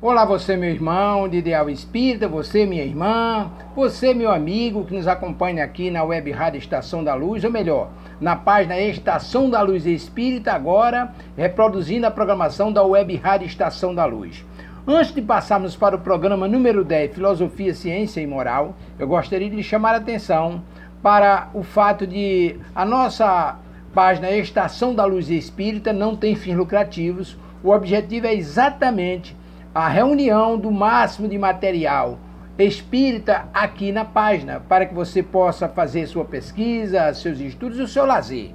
Olá, você meu irmão de Ideal Espírita, você minha irmã, você meu amigo que nos acompanha aqui na Web Rádio Estação da Luz, ou melhor, na página Estação da Luz Espírita, agora reproduzindo a programação da Web Rádio Estação da Luz. Antes de passarmos para o programa número 10, Filosofia, Ciência e Moral, eu gostaria de chamar a atenção para o fato de a nossa página Estação da Luz Espírita não tem fins lucrativos. O objetivo é exatamente a reunião do máximo de material espírita aqui na página, para que você possa fazer sua pesquisa, seus estudos e o seu lazer.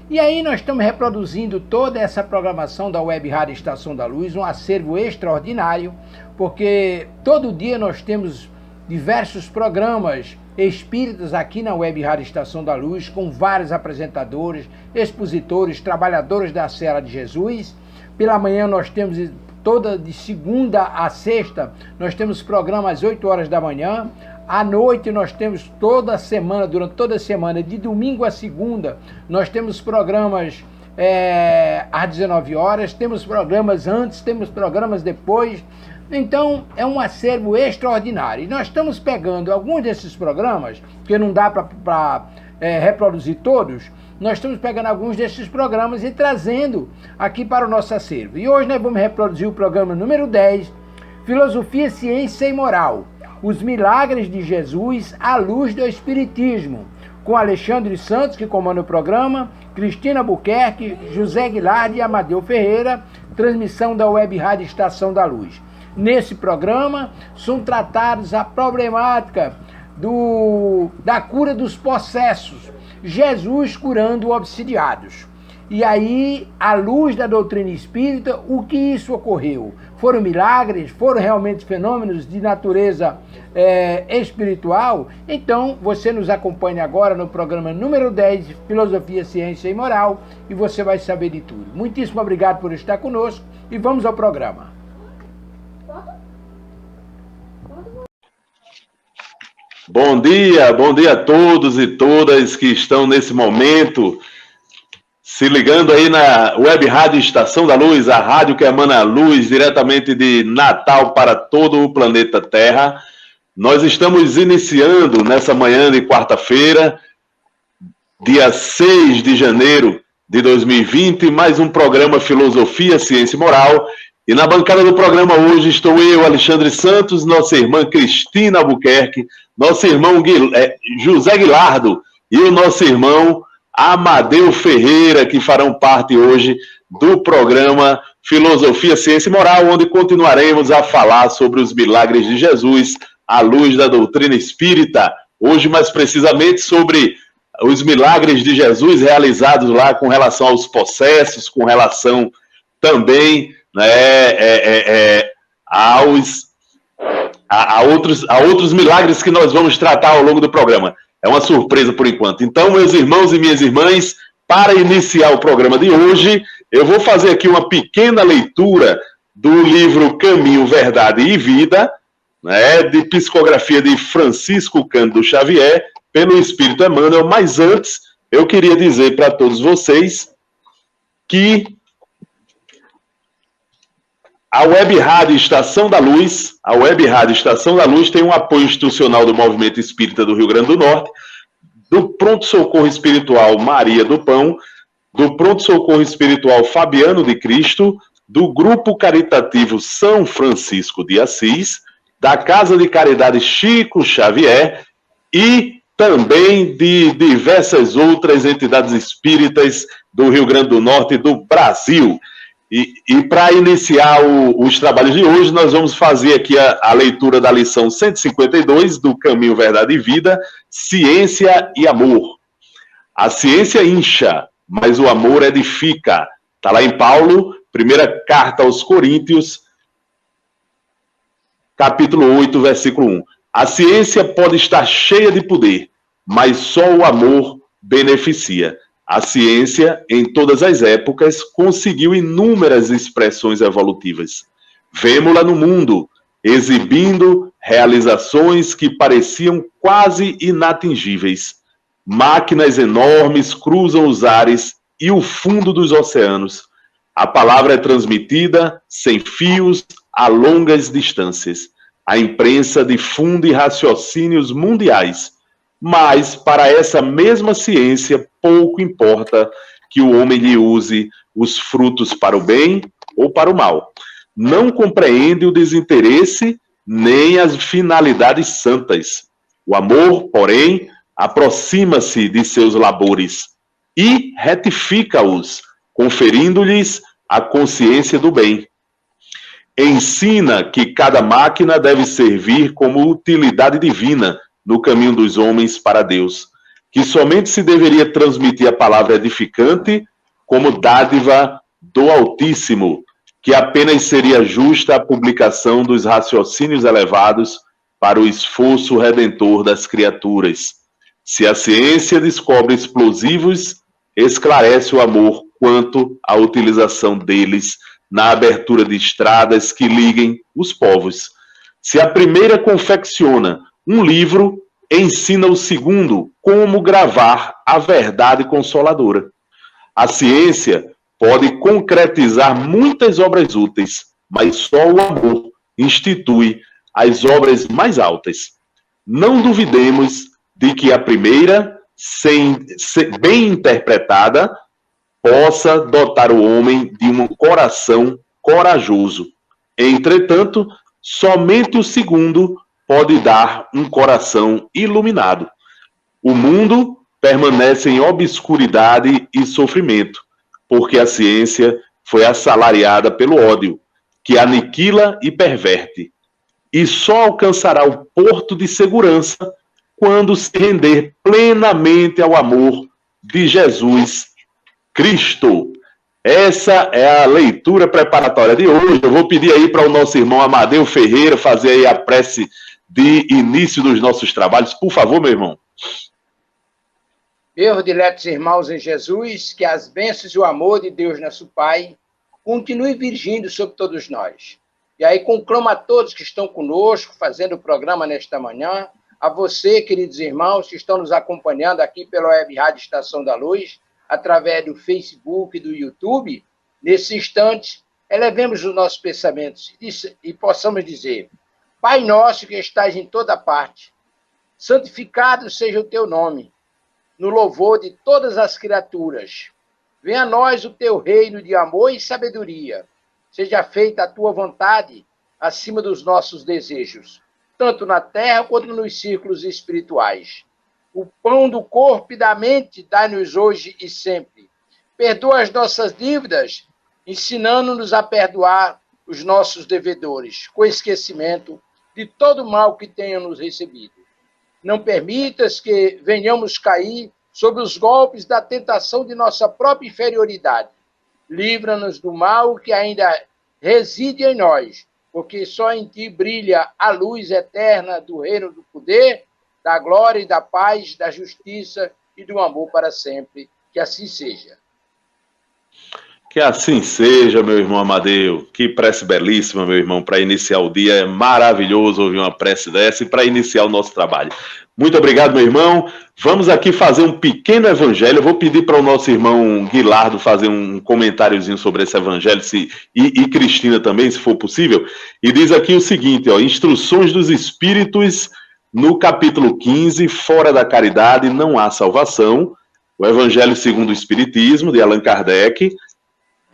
E aí nós estamos reproduzindo toda essa programação da Web Rádio Estação da Luz, um acervo extraordinário, porque todo dia nós temos diversos programas espíritas aqui na Web Rádio Estação da Luz, com vários apresentadores, expositores, trabalhadores da Seara de Jesus. Pela manhã nós temos toda de segunda a sexta, nós temos programa às 8 horas da manhã. À noite nós temos toda semana, durante toda a semana, de domingo a segunda, nós temos programas às 19 horas, temos programas antes, temos programas depois. Então é um acervo extraordinário. E nós estamos pegando alguns desses programas, porque não dá para reproduzir todos. Nós estamos pegando alguns desses programas e trazendo aqui para o nosso acervo. E hoje nós vamos reproduzir o programa número 10, Filosofia, Ciência e Moral, os milagres de Jesus à luz do Espiritismo, com Alexandre Santos, que comanda o programa, Cristina Buquerque, José Guilherme e Amadeu Ferreira, transmissão da Web Rádio Estação da Luz. Nesse programa são tratados a problemática da cura dos possessos, Jesus curando obsidiados. E aí, à luz da doutrina espírita, o que isso ocorreu? Foram milagres? Foram realmente fenômenos de natureza espiritual? Então, você nos acompanha agora no programa número 10, Filosofia, Ciência e Moral, e você vai saber de tudo. Muitíssimo obrigado por estar conosco e vamos ao programa. Bom dia a todos e todas que estão nesse momento se ligando aí na Web Rádio Estação da Luz, a rádio que emana luz diretamente de Natal para todo o planeta Terra. Nós estamos iniciando nessa manhã de quarta-feira, dia 6 de janeiro de 2020, mais um programa Filosofia, Ciência e Moral. E na bancada do programa hoje estou eu, Alexandre Santos, nossa irmã Cristina Albuquerque, nosso irmão José Guilherme e o nosso irmão Amadeu Ferreira, que farão parte hoje do programa Filosofia, Ciência e Moral, onde continuaremos a falar sobre os milagres de Jesus à luz da doutrina espírita. Hoje, mais precisamente, sobre os milagres de Jesus realizados lá com relação aos possessos, com relação também a outros milagres que nós vamos tratar ao longo do programa. É uma surpresa por enquanto. Então, meus irmãos e minhas irmãs, para iniciar o programa de hoje, eu vou fazer aqui uma pequena leitura do livro Caminho, Verdade e Vida, de psicografia de Francisco Cândido Xavier, pelo Espírito Emmanuel. Mas antes, eu queria dizer para todos vocês que a Web Rádio Estação da Luz, tem um apoio institucional do Movimento Espírita do Rio Grande do Norte, do Pronto Socorro Espiritual Maria do Pão, do Pronto Socorro Espiritual Fabiano de Cristo, do Grupo Caritativo São Francisco de Assis, da Casa de Caridade Chico Xavier e também de diversas outras entidades espíritas do Rio Grande do Norte e do Brasil. E para iniciar os trabalhos de hoje, nós vamos fazer aqui a leitura da lição 152 do Caminho, Verdade e Vida, Ciência e Amor. A ciência incha, mas o amor edifica. Está lá em Paulo, primeira carta aos Coríntios, capítulo 8, versículo 1. A ciência pode estar cheia de poder, mas só o amor beneficia. A ciência, em todas as épocas, conseguiu inúmeras expressões evolutivas. Vemo-la no mundo, exibindo realizações que pareciam quase inatingíveis. Máquinas enormes cruzam os ares e o fundo dos oceanos. A palavra é transmitida sem fios, a longas distâncias. A imprensa difunde raciocínios mundiais, mas para essa mesma ciência pouco importa que o homem lhe use os frutos para o bem ou para o mal. Não compreende o desinteresse nem as finalidades santas. O amor, porém, aproxima-se de seus labores e retifica-os, conferindo-lhes a consciência do bem. Ensina que cada máquina deve servir como utilidade divina no caminho dos homens para Deus, que somente se deveria transmitir a palavra edificante como dádiva do Altíssimo, que apenas seria justa a publicação dos raciocínios elevados para o esforço redentor das criaturas. Se a ciência descobre explosivos, esclarece o amor quanto à utilização deles na abertura de estradas que liguem os povos. Se a primeira confecciona um livro, ensina o segundo como gravar a verdade consoladora. A ciência pode concretizar muitas obras úteis, mas só o amor institui as obras mais altas. Não duvidemos de que a primeira, bem interpretada, possa dotar o homem de um coração corajoso. Entretanto, somente o segundo pode dar um coração iluminado. O mundo permanece em obscuridade e sofrimento, porque a ciência foi assalariada pelo ódio, que aniquila e perverte, e só alcançará o porto de segurança quando se render plenamente ao amor de Jesus Cristo. Essa é a leitura preparatória de hoje. Eu vou pedir aí para o nosso irmão Amadeu Ferreira fazer aí a prece de início dos nossos trabalhos. Por favor, meu irmão. Meus diletos irmãos em Jesus, que as bênçãos e o amor de Deus nosso Pai continue virgindo sobre todos nós. E aí conclamo a todos que estão conosco, fazendo o programa nesta manhã, a você, queridos irmãos, que estão nos acompanhando aqui pela Web Rádio Estação da Luz, através do Facebook e do YouTube, nesse instante, elevemos os nossos pensamentos e possamos dizer: Pai nosso que estás em toda parte, santificado seja o teu nome, no louvor de todas as criaturas. Venha a nós o teu reino de amor e sabedoria. Seja feita a tua vontade acima dos nossos desejos, tanto na terra quanto nos círculos espirituais. O pão do corpo e da mente dá-nos hoje e sempre. Perdoa as nossas dívidas, ensinando-nos a perdoar os nossos devedores, com esquecimento de todo o mal que tenham nos recebido. Não permitas que venhamos cair sob os golpes da tentação de nossa própria inferioridade. Livra-nos do mal que ainda reside em nós, porque só em ti brilha a luz eterna do reino do poder, da glória e da paz, da justiça e do amor para sempre. Que assim seja. Que assim seja, meu irmão Amadeu. Que prece belíssima, meu irmão, para iniciar o dia. É maravilhoso ouvir uma prece dessa e para iniciar o nosso trabalho. Muito obrigado, meu irmão. Vamos aqui fazer um pequeno evangelho. Eu vou pedir para o nosso irmão Guilardo fazer um comentáriozinho sobre esse evangelho, e Cristina também, se for possível. E diz aqui o seguinte, ó: instruções dos Espíritos, no capítulo 15, fora da caridade não há salvação. O Evangelho segundo o Espiritismo, de Allan Kardec.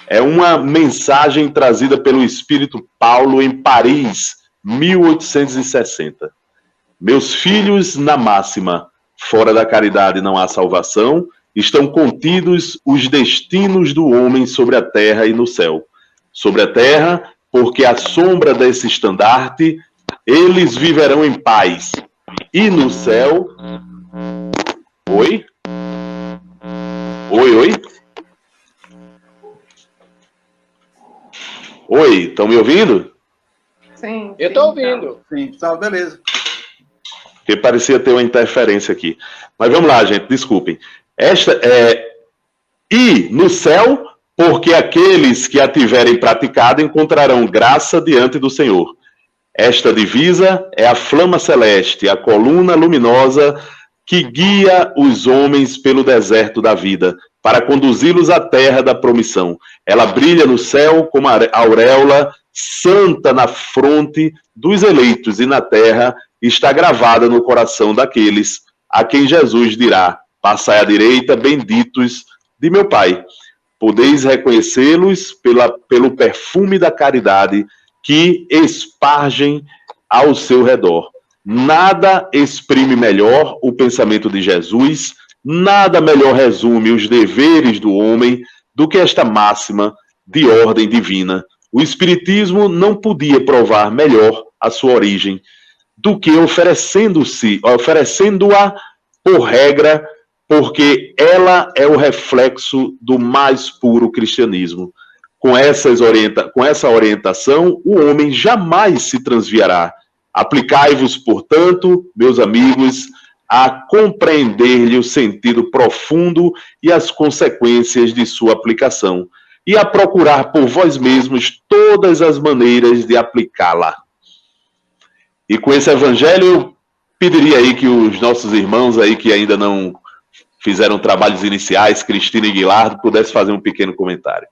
É uma mensagem trazida pelo Espírito Paulo em Paris, 1860. Meus filhos, na máxima, fora da caridade não há salvação, estão contidos os destinos do homem sobre a terra e no céu. Sobre a terra, porque à sombra desse estandarte, eles viverão em paz. E no céu... Oi? Oi? Oi, estão me ouvindo? Sim. Eu estou ouvindo. Sim, tá, beleza. Porque parecia ter uma interferência aqui. Mas vamos lá, gente, desculpem. E no céu, porque aqueles que a tiverem praticado encontrarão graça diante do Senhor. Esta divisa é a flama celeste, a coluna luminosa que guia os homens pelo deserto da vida, para conduzi-los à terra da promissão. Ela brilha no céu como a auréola santa na fronte dos eleitos e na terra está gravada no coração daqueles a quem Jesus dirá: passai à direita, benditos de meu Pai. Podeis reconhecê-los pelo perfume da caridade que espargem ao seu redor. Nada exprime melhor o pensamento de Jesus, nada melhor resume os deveres do homem do que esta máxima de ordem divina. O Espiritismo não podia provar melhor a sua origem do que oferecendo-a por regra, porque ela é o reflexo do mais puro cristianismo. Com essa orientação, o homem jamais se transviará. Aplicai-vos, portanto, meus amigos, a compreender-lhe o sentido profundo e as consequências de sua aplicação, e a procurar por vós mesmos todas as maneiras de aplicá-la. E com esse evangelho, eu pediria aí que os nossos irmãos aí que ainda não fizeram trabalhos iniciais, Cristina e Guilardo, pudessem fazer um pequeno comentário.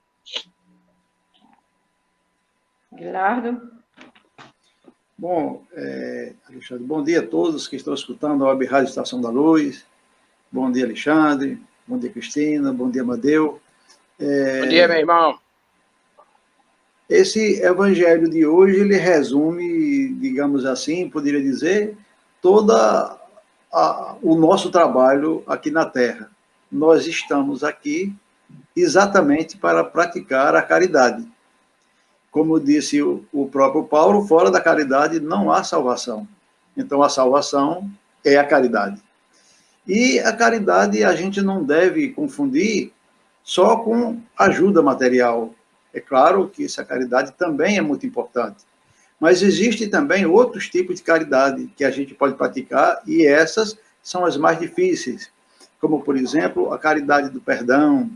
Guilardo. Bom, Alexandre, bom dia a todos que estão escutando a Web Rádio Estação da Luz. Bom dia, Alexandre. Bom dia, Cristina. Bom dia, Amadeu. Bom dia, meu irmão. Esse evangelho de hoje, ele resume, digamos assim, poderia dizer, todo o nosso trabalho aqui na Terra. Nós estamos aqui exatamente para praticar a caridade. Como disse o próprio Paulo, fora da caridade não há salvação. Então, a salvação é a caridade. E a caridade a gente não deve confundir só com ajuda material. É claro que essa caridade também é muito importante. Mas existe também outros tipos de caridade que a gente pode praticar, e essas são as mais difíceis. Como, por exemplo, a caridade do perdão,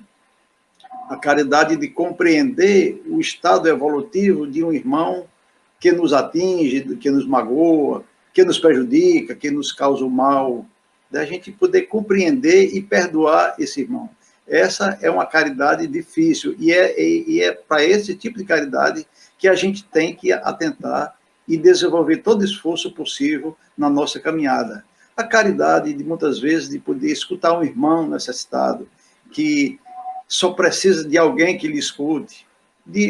a caridade de compreender o estado evolutivo de um irmão que nos atinge, que nos magoa, que nos prejudica, que nos causa o mal, da gente poder compreender e perdoar esse irmão. Essa é uma caridade difícil, e é para esse tipo de caridade que a gente tem que atentar e desenvolver todo o esforço possível na nossa caminhada. A caridade, de muitas vezes, de poder escutar um irmão necessitado, que só precisa de alguém que lhe escute,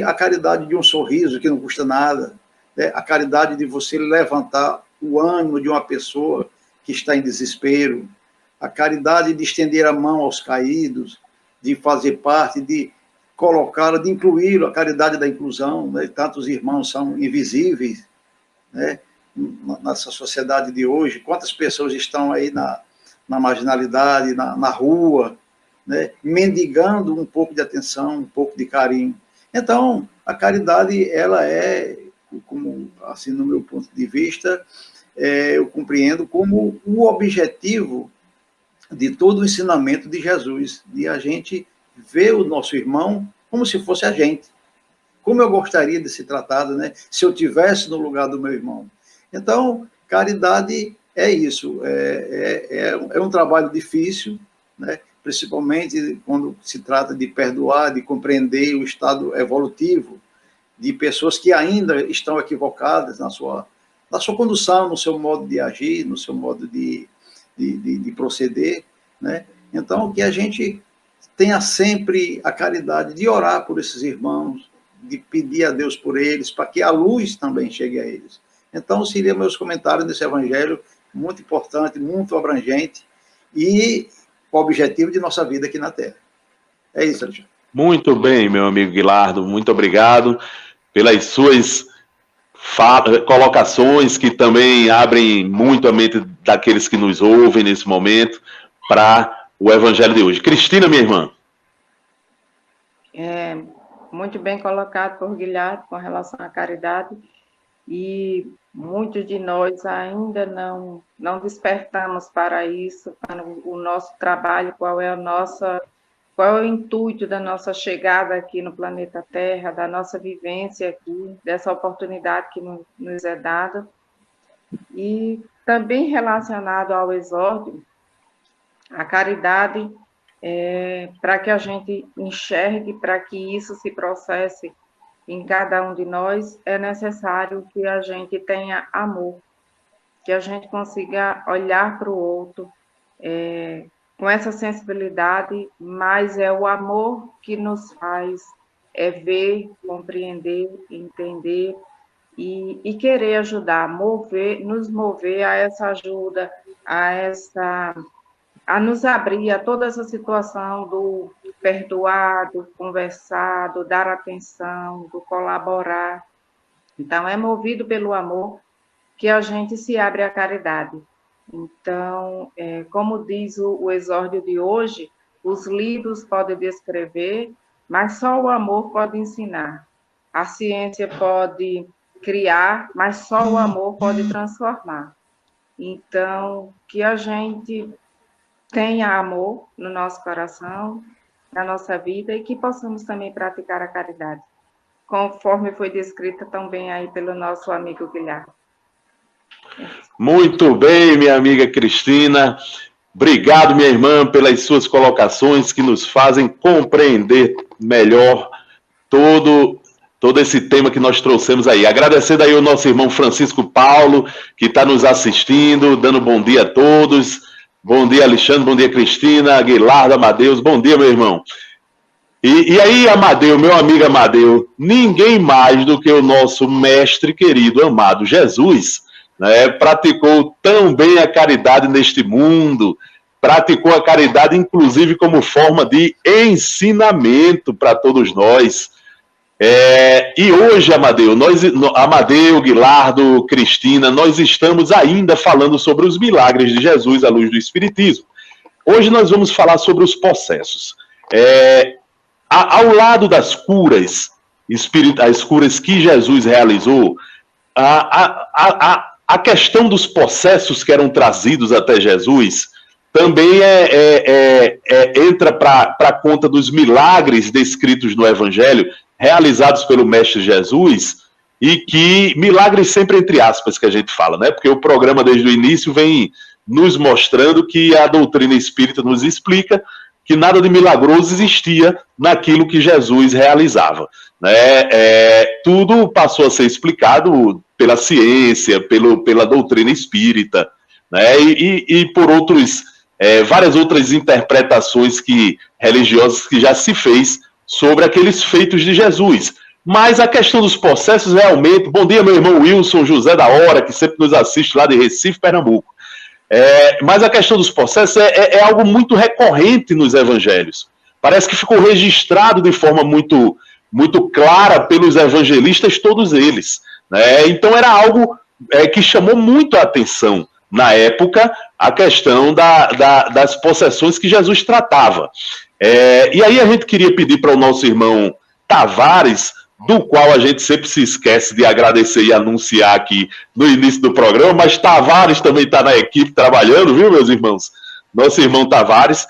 a caridade de um sorriso que não custa nada, né? A caridade de você levantar o ânimo de uma pessoa que está em desespero, a caridade de estender a mão aos caídos, de fazer parte, de colocá-lo, de incluí-lo, a caridade da inclusão, né? Tantos irmãos são invisíveis, né? Nessa sociedade de hoje, quantas pessoas estão aí na marginalidade, na rua, né? Mendigando um pouco de atenção, um pouco de carinho. Então, a caridade, ela é, como, assim, no meu ponto de vista, eu compreendo como o objetivo de todo o ensinamento de Jesus, de a gente ver o nosso irmão como se fosse a gente. Como eu gostaria de ser tratado, né? Se eu tivesse no lugar do meu irmão. Então, caridade é isso, é um trabalho difícil, né? Principalmente quando se trata de perdoar, de compreender o estado evolutivo de pessoas que ainda estão equivocadas na sua condução, no seu modo de agir, no seu modo de proceder, né? Então, que a gente tenha sempre a caridade de orar por esses irmãos, de pedir a Deus por eles, para que a luz também chegue a eles. Então, seriam meus comentários nesse evangelho, muito importante, muito abrangente, e o objetivo de nossa vida aqui na Terra. É isso, Alexandre. Muito bem, meu amigo Guilardo, muito obrigado pelas suas colocações que também abrem muito a mente daqueles que nos ouvem nesse momento para o evangelho de hoje. Cristina, minha irmã. Muito bem colocado por Guilherme com relação à caridade, e muitos de nós ainda não despertamos para isso, para o nosso trabalho, qual é o intuito da nossa chegada aqui no planeta Terra, da nossa vivência aqui, dessa oportunidade que nos é dada. E também relacionado ao exórdio, a caridade, para que a gente enxergue, para que isso se processe em cada um de nós, é necessário que a gente tenha amor, que a gente consiga olhar para o outro com essa sensibilidade, mas é o amor que nos faz ver, compreender, entender e querer ajudar, nos mover a essa ajuda, a nos abrir a toda essa situação do perdoar, do conversar, do dar atenção, do colaborar. Então, é movido pelo amor que a gente se abre à caridade. Então, como diz o exórdio de hoje, os livros podem descrever, mas só o amor pode ensinar. A ciência pode criar, mas só o amor pode transformar. Então, que a gente tenha amor no nosso coração, na nossa vida, e que possamos também praticar a caridade, conforme foi descrita também aí pelo nosso amigo Guilherme. Muito bem, minha amiga Cristina. Obrigado, minha irmã, pelas suas colocações que nos fazem compreender melhor todo esse tema que nós trouxemos aí. Agradecendo aí o nosso irmão Francisco Paulo, que está nos assistindo, dando bom dia a todos. Bom dia, Alexandre, bom dia, Cristina, Aguilar, Amadeus, bom dia, meu irmão. E aí, Amadeu, meu amigo Amadeu, ninguém mais do que o nosso mestre querido, amado Jesus, né, praticou tão bem a caridade neste mundo, praticou a caridade, inclusive, como forma de ensinamento para todos nós. E hoje, Amadeu, Guilardo, Cristina, nós estamos ainda falando sobre os milagres de Jesus à luz do Espiritismo. Hoje nós vamos falar sobre os possessos. Ao lado das curas, as curas que Jesus realizou, a questão dos possessos que eram trazidos até Jesus também entra para a conta dos milagres descritos no Evangelho, realizados pelo Mestre Jesus, e que, milagres sempre entre aspas que a gente fala, né? Porque o programa desde o início vem nos mostrando que a doutrina espírita nos explica que nada de milagroso existia naquilo que Jesus realizava, né? Tudo passou a ser explicado pela ciência, pela doutrina espírita, né? E por várias outras interpretações religiosas que já se fez sobre aqueles feitos de Jesus. Mas a questão dos possessos realmente... Bom dia, meu irmão Wilson José da Hora, que sempre nos assiste lá de Recife, Pernambuco. Mas a questão dos possessos é algo muito recorrente nos evangelhos. Parece que ficou registrado de forma muito, muito clara pelos evangelistas, todos eles, né? Então era algo que chamou muito a atenção na época, a questão das possessões que Jesus tratava. E aí a gente queria pedir para o nosso irmão Tavares, do qual a gente sempre se esquece de agradecer e anunciar aqui no início do programa, mas Tavares também está na equipe trabalhando, viu, meus irmãos? Nosso irmão Tavares,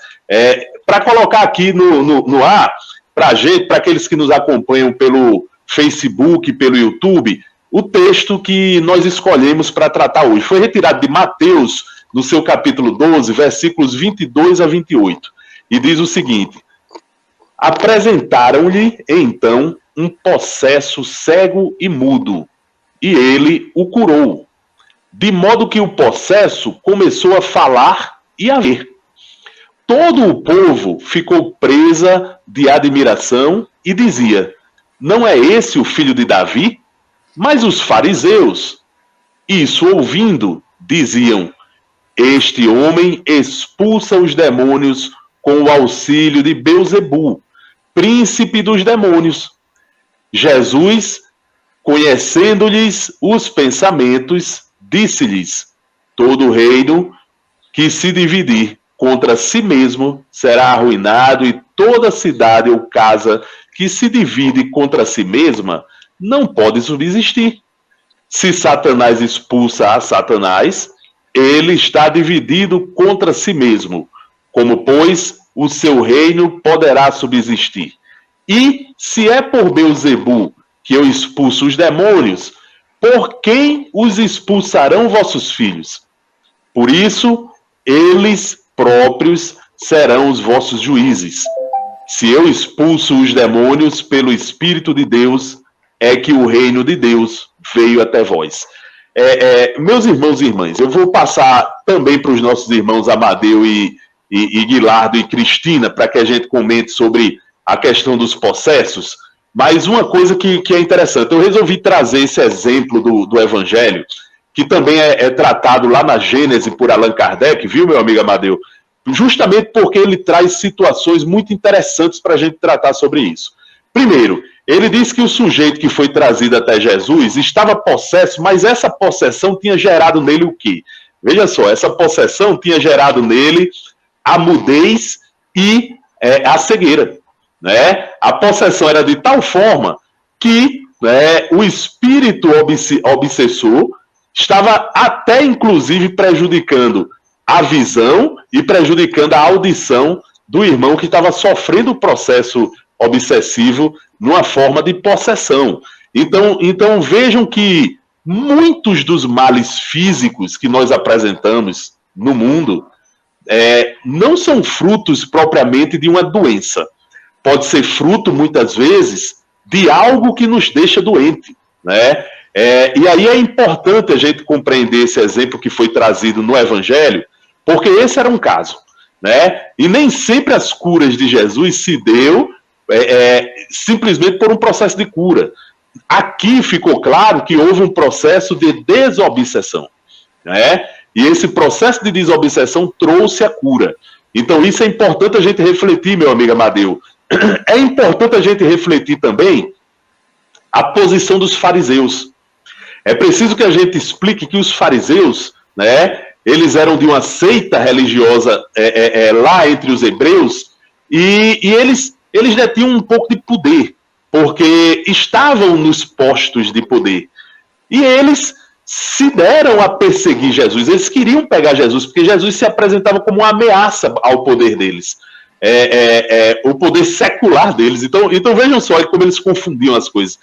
para colocar aqui no ar, para aqueles que nos acompanham pelo Facebook, pelo YouTube, o texto que nós escolhemos para tratar hoje. Foi retirado de Mateus, no seu capítulo 12, versículos 22 a 28. E diz o seguinte: apresentaram-lhe, então, um possesso cego e mudo, e ele o curou, de modo que o possesso começou a falar e a ver. Todo o povo ficou presa de admiração e dizia: não é esse o filho de Davi? Mas os fariseus, isso ouvindo, diziam: este homem expulsa os demônios com o auxílio de Belzebu, príncipe dos demônios. Jesus, conhecendo-lhes os pensamentos, disse-lhes: todo reino que se dividir contra si mesmo será arruinado, e toda cidade ou casa que se divide contra si mesma não pode subsistir. Se Satanás expulsa a Satanás, ele está dividido contra si mesmo. Como, pois, o seu reino poderá subsistir? E, se é por Belzebu que eu expulso os demônios, por quem os expulsarão vossos filhos? Por isso, eles próprios serão os vossos juízes. Se eu expulso os demônios pelo Espírito de Deus, é que o reino de Deus veio até vós. Meus irmãos e irmãs, eu vou passar também para os nossos irmãos Amadeu e Guilardo e Cristina, para que a gente comente sobre a questão dos possessos, mas uma coisa que é interessante, eu resolvi trazer esse exemplo do Evangelho, que também é tratado lá na Gênese por Allan Kardec, viu, meu amigo Amadeu? Justamente porque ele traz situações muito interessantes para a gente tratar sobre isso. Primeiro, ele diz que o sujeito que foi trazido até Jesus estava possesso, mas essa possessão tinha gerado nele o quê? Veja só, essa possessão tinha gerado nele a mudez e a cegueira. Né? A possessão era de tal forma que, né, o espírito obsessor estava até, inclusive, prejudicando a visão e prejudicando a audição do irmão que estava sofrendo o processo obsessivo numa forma de possessão. Então vejam que muitos dos males físicos que nós apresentamos no mundo não são frutos propriamente de uma doença. Pode ser fruto, muitas vezes, de algo que nos deixa doente, né? E aí é importante a gente compreender esse exemplo que foi trazido no Evangelho, porque esse era um caso, né? E nem sempre as curas de Jesus se deu simplesmente por um processo de cura. Aqui ficou claro que houve um processo de desobsessão, né? E esse processo de desobsessão trouxe a cura. Então isso é importante a gente refletir, meu amigo Amadeu. É importante a gente refletir também a posição dos fariseus. É preciso que a gente explique que os fariseus, né, eles eram de uma seita religiosa lá entre os hebreus, e eles detinham um pouco de poder, porque estavam nos postos de poder. E eles se deram a perseguir Jesus. Eles queriam pegar Jesus, porque Jesus se apresentava como uma ameaça ao poder deles. O poder secular deles. Então vejam só como eles confundiam as coisas.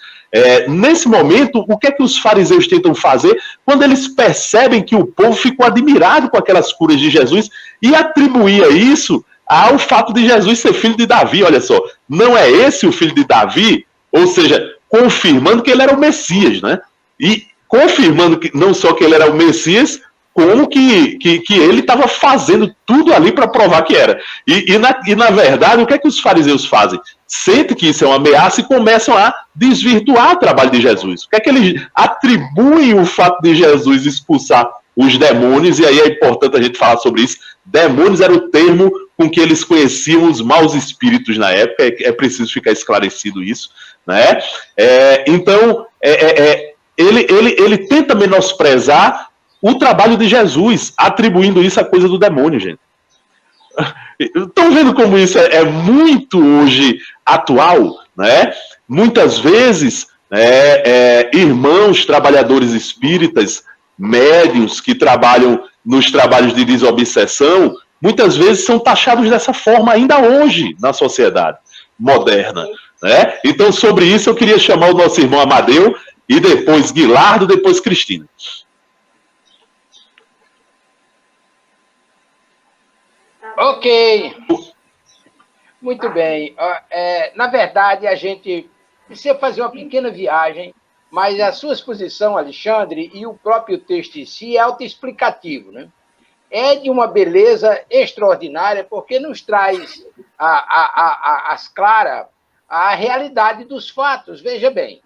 Nesse momento, o que é que os fariseus tentam fazer quando eles percebem que o povo ficou admirado com aquelas curas de Jesus e atribuía isso ao fato de Jesus ser filho de Davi? Olha só, não é esse o filho de Davi? Ou seja, confirmando que ele era o Messias, né? E confirmando que não só que ele era o Messias, como que ele estava fazendo tudo ali para provar que era. E na verdade, o que é que os fariseus fazem? Sentem que isso é uma ameaça e começam a desvirtuar o trabalho de Jesus. O que é que eles atribuem o fato de Jesus expulsar os demônios? E aí é importante a gente falar sobre isso. Demônios era o termo com que eles conheciam os maus espíritos na época. É preciso ficar esclarecido isso, né? Então, ele tenta menosprezar o trabalho de Jesus, atribuindo isso à coisa do demônio, gente. Estão vendo como isso é muito hoje atual, né? Muitas vezes, irmãos trabalhadores espíritas, médiuns que trabalham nos trabalhos de desobsessão, muitas vezes são taxados dessa forma ainda hoje na sociedade moderna, né? Então, sobre isso, eu queria chamar o nosso irmão Amadeu, e depois Guilardo, depois Cristina. Ok. Muito bem. Na verdade, a gente precisa fazer uma pequena viagem, mas a sua exposição, Alexandre, e o próprio texto em si é autoexplicativo, né? É de uma beleza extraordinária, porque nos traz às claras a realidade dos fatos. Veja bem.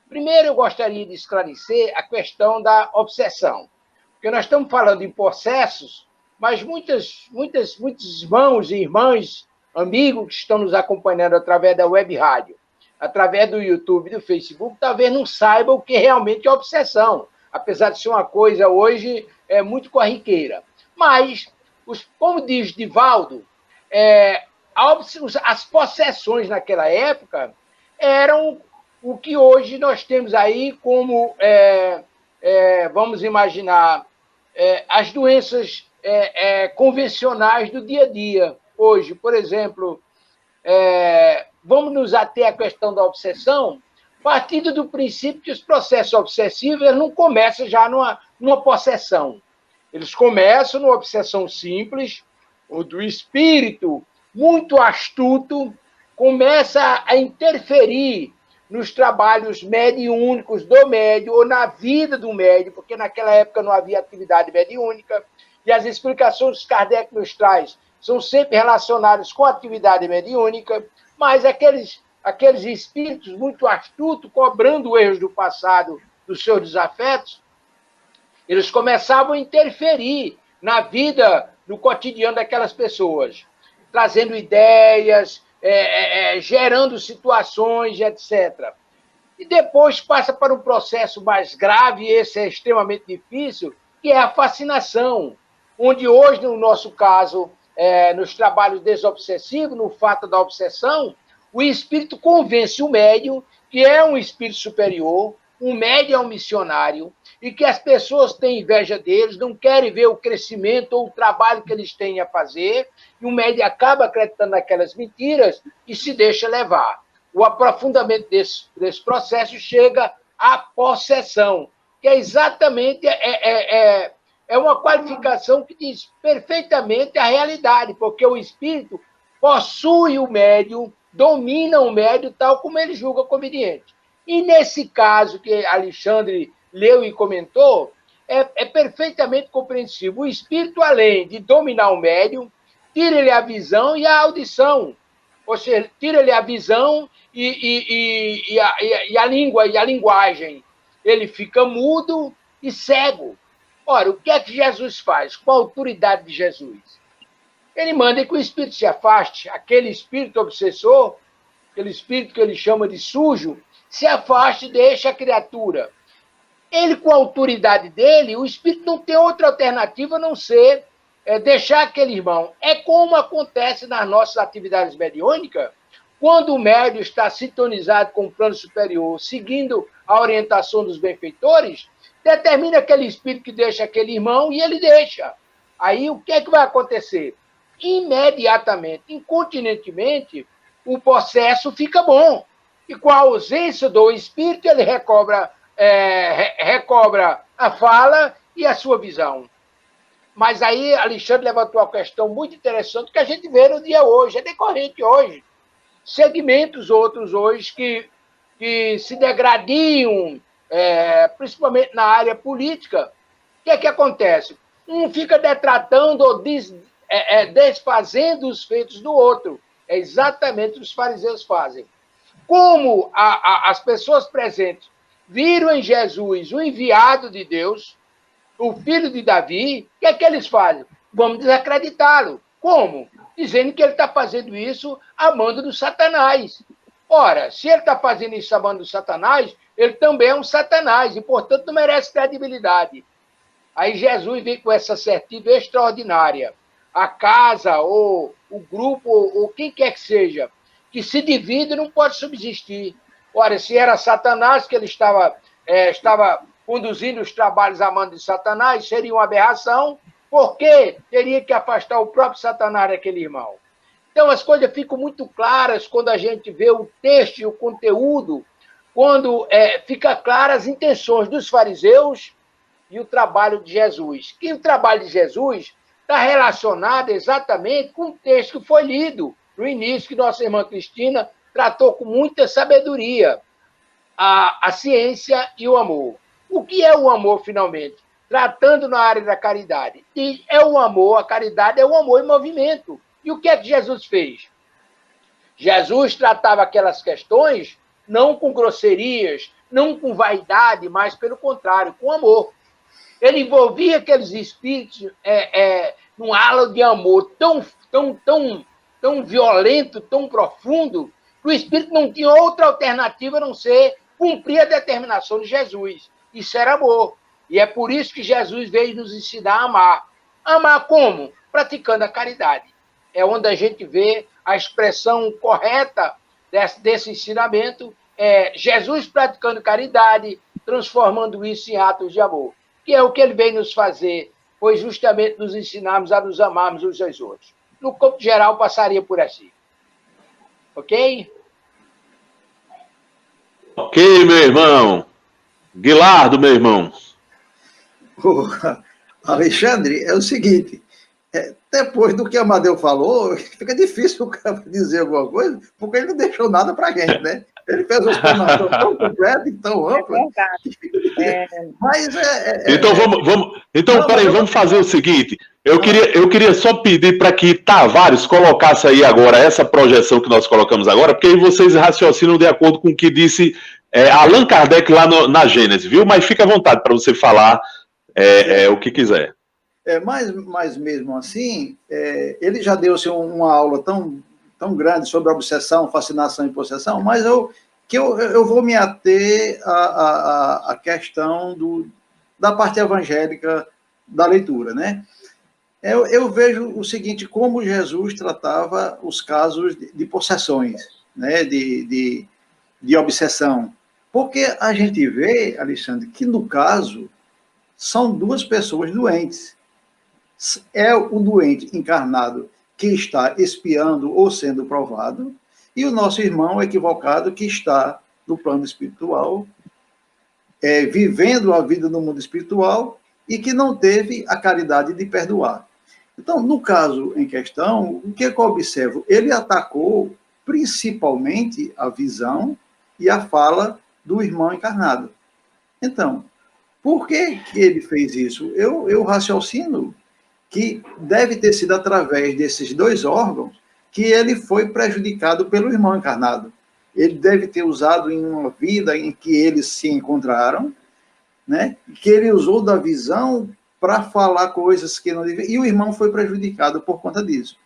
Primeiro, eu gostaria de esclarecer a questão da obsessão, porque nós estamos falando em processos, mas muitos irmãos e irmãs, amigos que estão nos acompanhando através da web rádio, através do YouTube e do Facebook, talvez não saibam o que realmente é obsessão, apesar de ser uma coisa hoje muito corriqueira. Mas, como diz Divaldo, as possessões naquela época eram o que hoje nós temos aí como, vamos imaginar, as doenças convencionais do dia a dia. Hoje, por exemplo, vamos nos ater à questão da obsessão, partindo do princípio que os processos obsessivos eles não começam já numa possessão. Eles começam numa obsessão simples, onde o espírito, muito astuto, começa a interferir nos trabalhos mediúnicos do médium, ou na vida do médium, porque naquela época não havia atividade mediúnica, e as explicações que Kardec nos traz são sempre relacionadas com a atividade mediúnica, mas aqueles espíritos muito astutos, cobrando erros do passado, dos seus desafetos, eles começavam a interferir na vida, no cotidiano daquelas pessoas, trazendo ideias, gerando situações, etc. E depois passa para um processo mais grave, e esse é extremamente difícil, que é a fascinação, onde hoje, no nosso caso, nos trabalhos desobsessivos, no fato da obsessão, o espírito convence o médium, que é um espírito superior, o médium é um missionário, e que as pessoas têm inveja deles, não querem ver o crescimento ou o trabalho que eles têm a fazer, e o médium acaba acreditando naquelas mentiras e se deixa levar. O aprofundamento desse processo chega à possessão, que é exatamente uma qualificação que diz perfeitamente a realidade, porque o espírito possui o médium, domina o médium tal como ele julga conveniente. E nesse caso que Alexandre leu e comentou, é perfeitamente compreensível. O espírito, além de dominar o médium, tira-lhe a visão e a audição. Ou seja, tira-lhe a visão e a língua e a linguagem. Ele fica mudo e cego. Ora, o que é que Jesus faz? Com a autoridade de Jesus? Ele manda que o espírito se afaste, aquele espírito obsessor, aquele espírito que ele chama de sujo, se afaste e deixa a criatura. Ele, com a autoridade dele, o espírito não tem outra alternativa a não ser deixar aquele irmão. É como acontece nas nossas atividades mediúnicas, quando o médium está sintonizado com o plano superior, seguindo a orientação dos benfeitores, determina aquele espírito que deixa aquele irmão e ele deixa. Aí o que é que vai acontecer? Imediatamente, incontinentemente, o processo fica bom. E com a ausência do espírito, ele recobra a fala e a sua visão. Mas aí Alexandre levantou uma questão muito interessante que a gente vê no dia hoje, é decorrente hoje. Segmentos outros hoje que se degradiam, principalmente na área política. O que é que acontece? Um fica detratando ou desfazendo os feitos do outro. É exatamente o que os fariseus fazem. Como as pessoas presentes viram em Jesus o enviado de Deus, o filho de Davi, o que é que eles fazem? Vamos desacreditá-lo. Como? Dizendo que ele está fazendo isso amando do Satanás. Ora, se ele está fazendo isso amando do Satanás, ele também é um Satanás e, portanto, não merece credibilidade. Aí Jesus vem com essa assertiva extraordinária. A casa, ou o grupo, ou quem quer que seja, que se divide não pode subsistir. Ora, se era Satanás que ele estava conduzindo os trabalhos amando de Satanás, seria uma aberração, porque teria que afastar o próprio Satanás daquele irmão. Então, as coisas ficam muito claras quando a gente vê o texto e o conteúdo, quando fica claras as intenções dos fariseus e o trabalho de Jesus. Que o trabalho de Jesus está relacionado exatamente com o texto que foi lido no início, que nossa irmã Cristina tratou com muita sabedoria, a ciência e o amor. O que é o amor, finalmente? Tratando na área da caridade. E é o amor, a caridade é o amor em movimento. E o que é que Jesus fez? Jesus tratava aquelas questões não com grosserias, não com vaidade, mas, pelo contrário, com amor. Ele envolvia aqueles espíritos num halo de amor tão violento, tão profundo, que o espírito não tinha outra alternativa a não ser cumprir a determinação de Jesus. Isso era amor. E é por isso que Jesus veio nos ensinar a amar. Amar como? Praticando a caridade. É onde a gente vê a expressão correta desse ensinamento, Jesus praticando caridade, transformando isso em atos de amor, que é o que ele veio nos fazer, foi justamente nos ensinarmos a nos amarmos uns aos outros. No campo geral, passaria por assim. Ok? Ok, meu irmão. Guilardo, meu irmão. Alexandre, é o seguinte, depois do que Amadeu falou, fica difícil o cara dizer alguma coisa, porque ele não deixou nada para a gente, né? Ele fez uma explanação tão completa e tão ampla. É verdade. Mas Então, peraí, vamos fazer o seguinte. Eu queria só pedir para que Tavares colocasse aí agora essa projeção que nós colocamos agora, porque aí vocês raciocinam de acordo com o que disse Allan Kardec lá na Gênesis, viu? Mas fica à vontade para você falar o que quiser. Mas mesmo assim, ele já deu-se uma aula tão grande sobre obsessão, fascinação e possessão, mas eu vou me ater à questão da parte evangélica da leitura, né? Eu vejo o seguinte, como Jesus tratava os casos de possessões, né? de obsessão. Porque a gente vê, Alexandre, que no caso são duas pessoas doentes. É o doente encarnado que está espiando ou sendo provado, e o nosso irmão equivocado que está no plano espiritual, vivendo a vida no mundo espiritual e que não teve a caridade de perdoar. Então, no caso em questão, o que eu observo? Ele atacou principalmente a visão e a fala do irmão encarnado. Então, por que ele fez isso? Eu raciocino que deve ter sido através desses dois órgãos que ele foi prejudicado pelo irmão encarnado. Ele deve ter usado em uma vida em que eles se encontraram, né? Que ele usou da visão para falar coisas que não devia, e o irmão foi prejudicado por conta disso.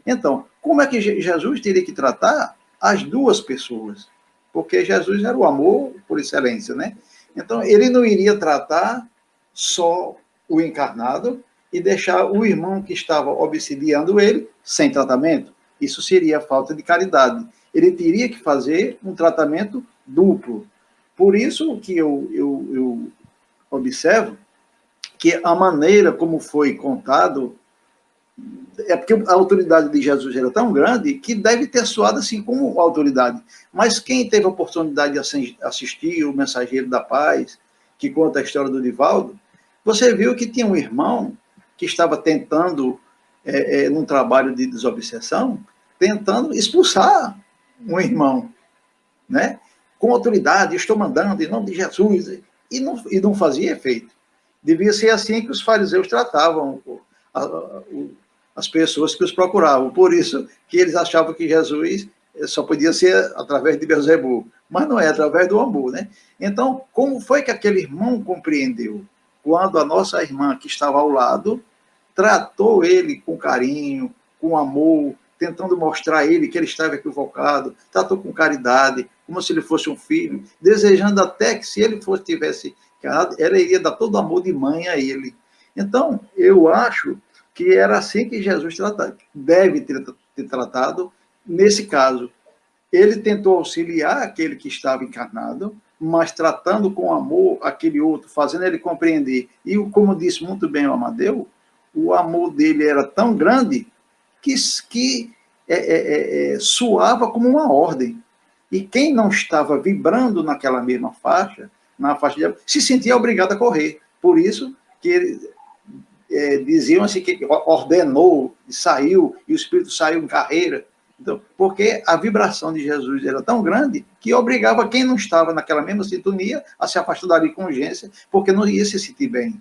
Então, como é que Jesus teria que tratar as duas pessoas? Porque Jesus era o amor por excelência, né? Então, ele não iria tratar só o encarnado e deixar o irmão que estava obsidiando ele sem tratamento. Isso seria falta de caridade. Ele teria que fazer um tratamento duplo. Por isso que eu observo que a maneira como foi contado é porque a autoridade de Jesus era tão grande que deve ter soado assim como autoridade. Mas quem teve a oportunidade de assistir o Mensageiro da Paz, que conta a história do Divaldo, você viu que tinha um irmão que estava tentando, num trabalho de desobsessão, tentando expulsar um irmão, né? Com autoridade, estou mandando em nome de Jesus, e não fazia efeito. Devia ser assim que os fariseus tratavam as pessoas que os procuravam. Por isso que eles achavam que Jesus só podia ser através de Beelzebul, mas não é através do amor, né? Então, como foi que aquele irmão compreendeu? Quando a nossa irmã que estava ao lado tratou ele com carinho, com amor, tentando mostrar a ele que ele estava equivocado, tratou com caridade, como se ele fosse um filho, desejando até que se ele tivesse encarnado, ela iria dar todo o amor de mãe a ele. Então, eu acho que era assim que Jesus deve ter tratado nesse caso. Ele tentou auxiliar aquele que estava encarnado, mas tratando com amor aquele outro, fazendo ele compreender. E, como disse muito bem o Amadeu, o amor dele era tão grande que soava como uma ordem. E quem não estava vibrando naquela mesma faixa, na faixa de se sentia obrigado a correr. Por isso que ele, diziam assim que ordenou, saiu, e o Espírito saiu em carreira. Então, porque a vibração de Jesus era tão grande que obrigava quem não estava naquela mesma sintonia a se afastar dali com urgência, porque não ia se sentir bem.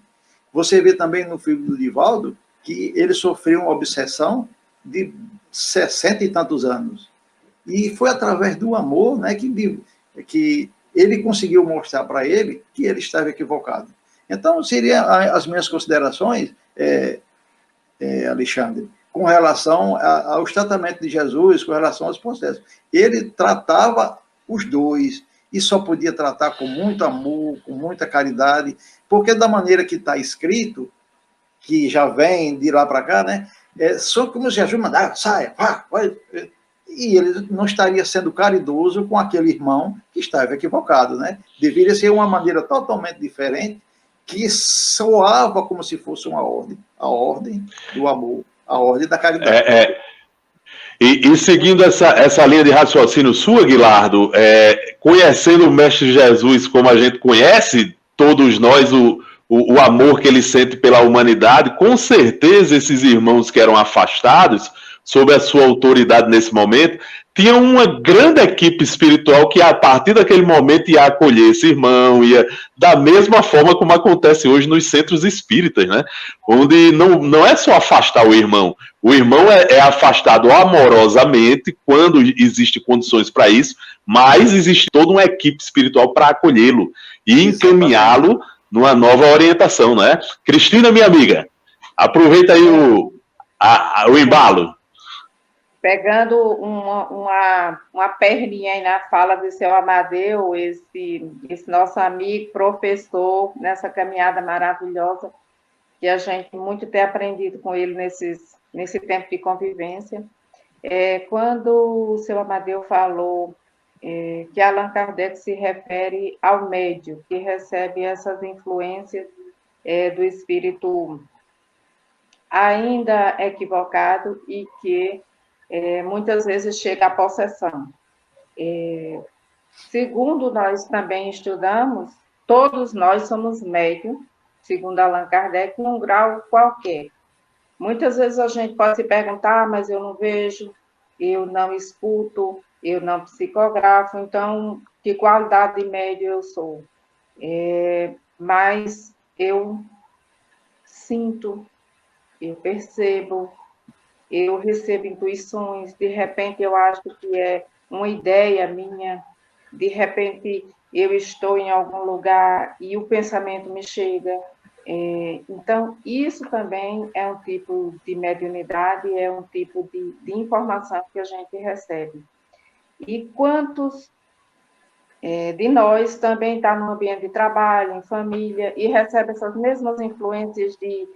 Você vê também no filme do Divaldo que ele sofreu uma obsessão de 60 e tantos anos. E foi através do amor, né, que ele conseguiu mostrar para ele que ele estava equivocado. Então, seriam as minhas considerações, Alexandre, com relação aos tratamentos de Jesus, com relação aos processos. Ele tratava os dois, e só podia tratar com muito amor, com muita caridade, porque da maneira que está escrito, que já vem de lá para cá, né, só como Jesus mandava, saia, vai, e ele não estaria sendo caridoso com aquele irmão que estava equivocado, né? Deveria ser uma maneira totalmente diferente, que soava como se fosse uma ordem, a ordem do amor, a ordem da caridade. E seguindo essa linha de raciocínio sua, Guilardo, conhecendo o Mestre Jesus como a gente conhece, todos nós, o amor que ele sente pela humanidade, com certeza esses irmãos que eram afastados, sob a sua autoridade nesse momento, tinham uma grande equipe espiritual que a partir daquele momento ia acolher esse irmão, ia da mesma forma como acontece hoje nos centros espíritas, né? Onde não é só afastar o irmão é afastado amorosamente quando existem condições para isso, mas existe toda uma equipe espiritual para acolhê-lo e encaminhá-lo numa nova orientação, né? Cristina, minha amiga, aproveita aí o embalo. Pegando uma perninha aí na fala do seu Amadeu, esse nosso amigo, professor, nessa caminhada maravilhosa, que a gente muito tem aprendido com ele nesse tempo de convivência. Quando o seu Amadeu falou que Allan Kardec se refere ao médium, que recebe essas influências do espírito ainda equivocado e que muitas vezes chega à possessão. Segundo nós também estudamos, todos nós somos médium, segundo Allan Kardec, num grau qualquer. Muitas vezes a gente pode se perguntar, mas eu não vejo, eu não escuto, eu não psicografo, então, que qualidade de médium eu sou? Mas eu sinto, eu percebo, eu recebo intuições, de repente eu acho que é uma ideia minha, de repente eu estou em algum lugar e o pensamento me chega. Então, isso também é um tipo de mediunidade, é um tipo de informação que a gente recebe. E quantos de nós também está no ambiente de trabalho, em família, e recebe essas mesmas influências de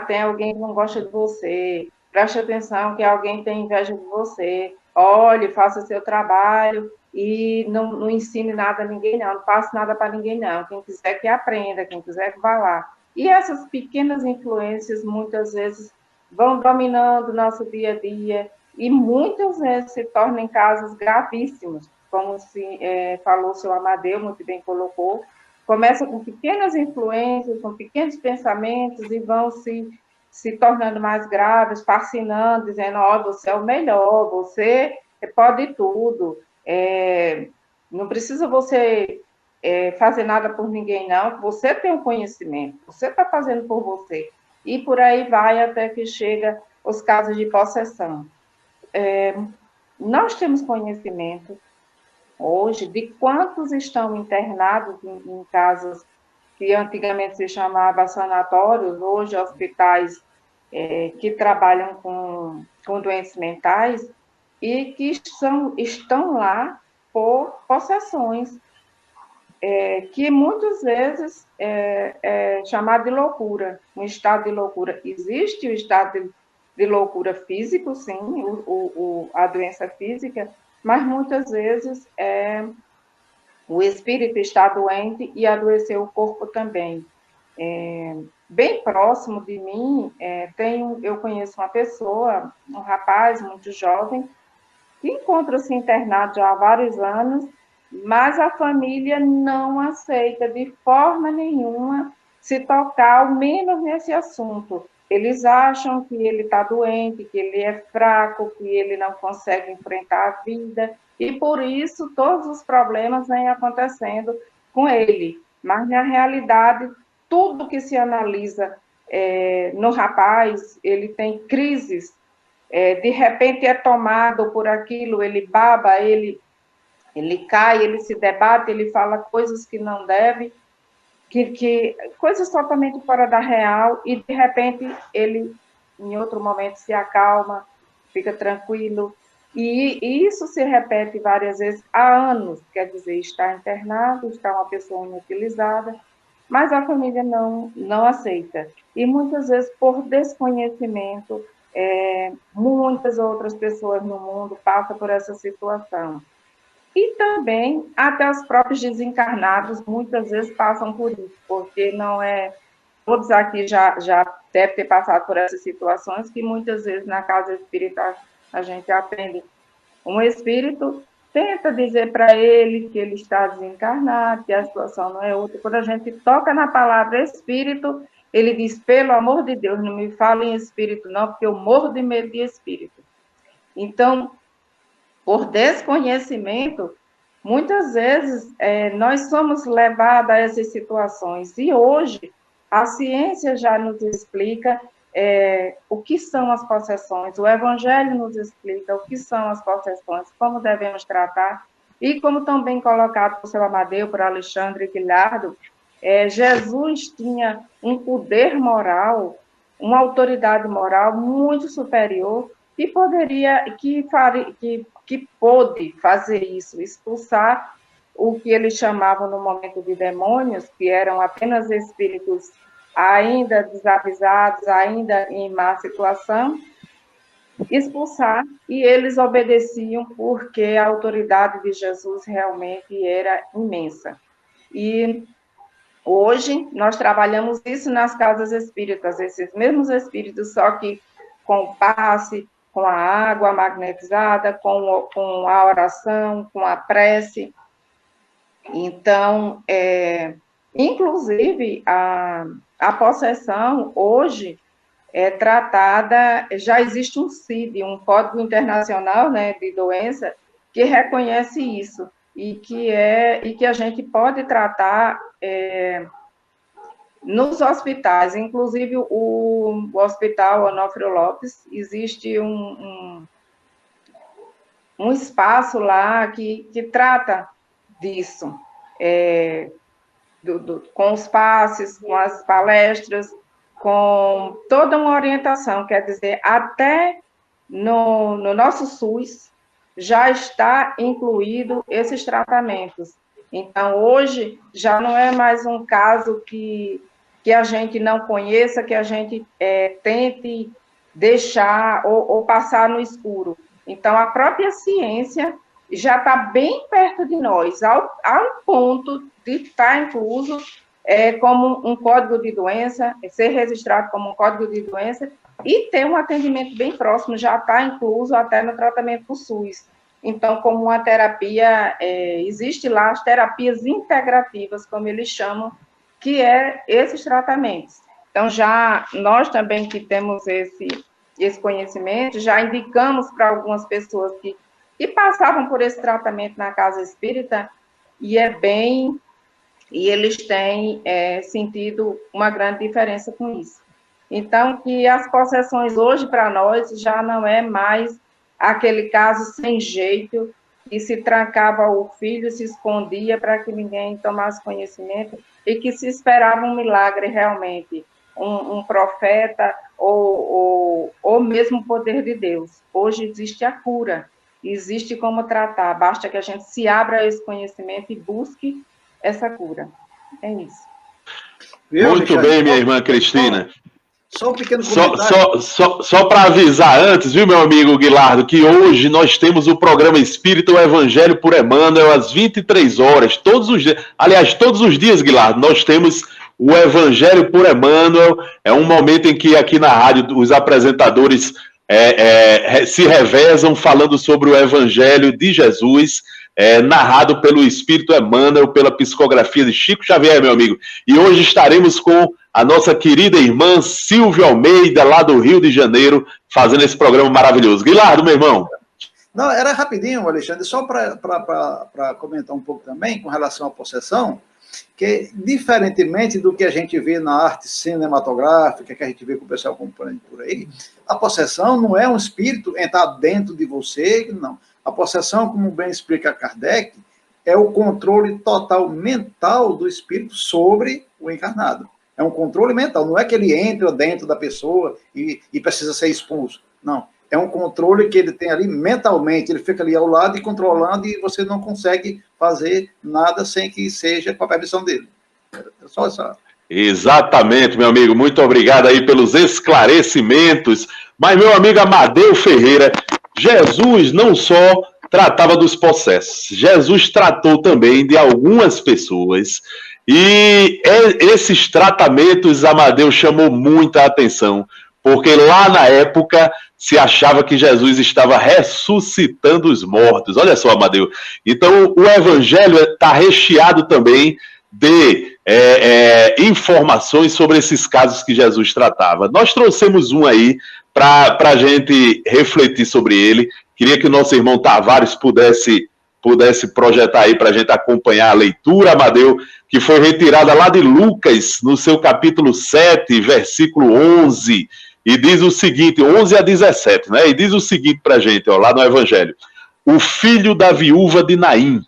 tem alguém que não gosta de você, preste atenção que alguém tem inveja de você, olhe, faça seu trabalho e não ensine nada a ninguém, não passe nada para ninguém, não. Quem quiser que aprenda, quem quiser que vá lá. E essas pequenas influências, muitas vezes, vão dominando o nosso dia a dia e muitas vezes se tornam casos gravíssimos, como falou o seu Amadeu, muito bem colocou. Começa com pequenas influências, com pequenos pensamentos e vão se tornando mais graves, fascinando, dizendo, você é o melhor, você pode tudo, não precisa você fazer nada por ninguém, não, você tem um conhecimento, você está fazendo por você. E por aí vai até que chega os casos de possessão. Nós temos conhecimento hoje de quantos estão internados em casas que antigamente se chamava sanatórios, hoje hospitais que trabalham com doentes mentais e que estão lá por possessões, que muitas vezes é chamado de loucura, um estado de loucura. Existe o estado de loucura físico, sim, a doença física, mas muitas vezes o espírito está doente e adoeceu o corpo também. Bem próximo de mim, eu conheço uma pessoa, um rapaz muito jovem, que encontra-se internado já há vários anos, mas a família não aceita de forma nenhuma se tocar, ao menos nesse assunto. Eles acham que ele está doente, que ele é fraco, que ele não consegue enfrentar a vida, e por isso todos os problemas vêm acontecendo com ele. Mas, na realidade, tudo que se analisa no rapaz, ele tem crises, de repente é tomado por aquilo, ele baba, ele cai, ele se debate, ele fala coisas que não deve, coisas totalmente fora da real, e de repente ele, em outro momento, se acalma, fica tranquilo, e isso se repete várias vezes há anos, quer dizer, está internado, está uma pessoa inutilizada, mas a família não aceita. E muitas vezes, por desconhecimento, muitas outras pessoas no mundo passam por essa situação. E também, até os próprios desencarnados, muitas vezes passam por isso, porque não é... Todos aqui já devem ter passado por essas situações, que muitas vezes na casa espírita a gente aprende um espírito tenta dizer para ele que ele está desencarnado, que a situação não é outra. Quando a gente toca na palavra espírito, ele diz, pelo amor de Deus, não me fale em espírito não, porque eu morro de medo de espírito. Então, por desconhecimento, muitas vezes nós somos levados a essas situações. E hoje, a ciência já nos explica o que são as possessões, o Evangelho nos explica o que são as possessões, como devemos tratar, e como também colocado por seu Amadeu, por Alexandre Guilhardo, Jesus tinha um poder moral, uma autoridade moral muito superior, que pôde fazer isso, expulsar o que eles chamavam no momento de demônios, que eram apenas espíritos ainda desavisados, ainda em má situação, expulsar, e eles obedeciam porque a autoridade de Jesus realmente era imensa. E hoje nós trabalhamos isso nas casas espíritas, esses mesmos espíritos, só que com o passe, com a água magnetizada, com a oração, com a prece. Então, inclusive, a possessão hoje é tratada, já existe um CID, um Código Internacional, né, de Doença, que reconhece isso, e que a gente pode tratar nos hospitais, inclusive o Hospital Onofre Lopes, existe um espaço lá que trata disso, com os passes, com as palestras, com toda uma orientação, quer dizer, até no nosso SUS já está incluído esses tratamentos. Então, hoje, já não é mais um caso que a gente não conheça, que a gente tente deixar ou passar no escuro. Então, a própria ciência já está bem perto de nós, ao ponto de estar incluso como um código de doença, ser registrado como um código de doença, e ter um atendimento bem próximo, já está incluso até no tratamento do SUS. Então, como uma terapia, existe lá as terapias integrativas, como eles chamam, que esses tratamentos. Então, já nós também que temos esse conhecimento, já indicamos para algumas pessoas que passavam por esse tratamento na casa espírita, e eles têm sentido uma grande diferença com isso. Então, que as possessões hoje, para nós, já não é mais aquele caso sem jeito, que se trancava o filho, se escondia para que ninguém tomasse conhecimento, e que se esperava um milagre realmente, um profeta, ou mesmo o poder de Deus. Hoje existe a cura, existe como tratar, basta que a gente se abra a esse conhecimento e busque essa cura. É isso. Muito bem, minha irmã Cristina. Só um pequeno comentário. Só para avisar antes, viu, meu amigo Guilardo, que hoje nós temos o programa Espírita, o Evangelho por Emmanuel, às 23 horas, todos os dias. Aliás, todos os dias, Guilardo, nós temos o Evangelho por Emmanuel. É um momento em que aqui na rádio os apresentadores se revezam falando sobre o Evangelho de Jesus, narrado pelo Espírito Emmanuel, pela psicografia de Chico Xavier, meu amigo. E hoje estaremos com a nossa querida irmã Silvia Almeida, lá do Rio de Janeiro, fazendo esse programa maravilhoso. Guilardo, meu irmão. Não, era rapidinho, Alexandre, só para comentar um pouco também com relação à possessão, que diferentemente do que a gente vê na arte cinematográfica, que a gente vê com o pessoal acompanhando por aí, a possessão não é um espírito entrar dentro de você, não. A possessão, como bem explica Kardec, é o controle total mental do espírito sobre o encarnado. É um controle mental, não é que ele entra dentro da pessoa e precisa ser expulso. Não, é um controle que ele tem ali mentalmente, ele fica ali ao lado e controlando, e você não consegue fazer nada sem que seja com a permissão dele. Só essa. Exatamente, meu amigo, muito obrigado aí pelos esclarecimentos. Mas, meu amigo Amadeu Ferreira, Jesus não só tratava dos possessos, Jesus tratou também de algumas pessoas. E esses tratamentos, Amadeu chamou muita atenção, porque lá na época se achava que Jesus estava ressuscitando os mortos. Olha só, Amadeu. Então, o evangelho está recheado também de informações sobre esses casos que Jesus tratava. Nós trouxemos um aí para a gente refletir sobre ele. Queria que o nosso irmão Tavares pudesse projetar aí para a gente acompanhar a leitura, Amadeu, que foi retirada lá de Lucas, no seu capítulo 7, versículo 11, e diz o seguinte, 11 a 17, né? E diz o seguinte para a gente, ó, lá no Evangelho: o filho da viúva de Naim,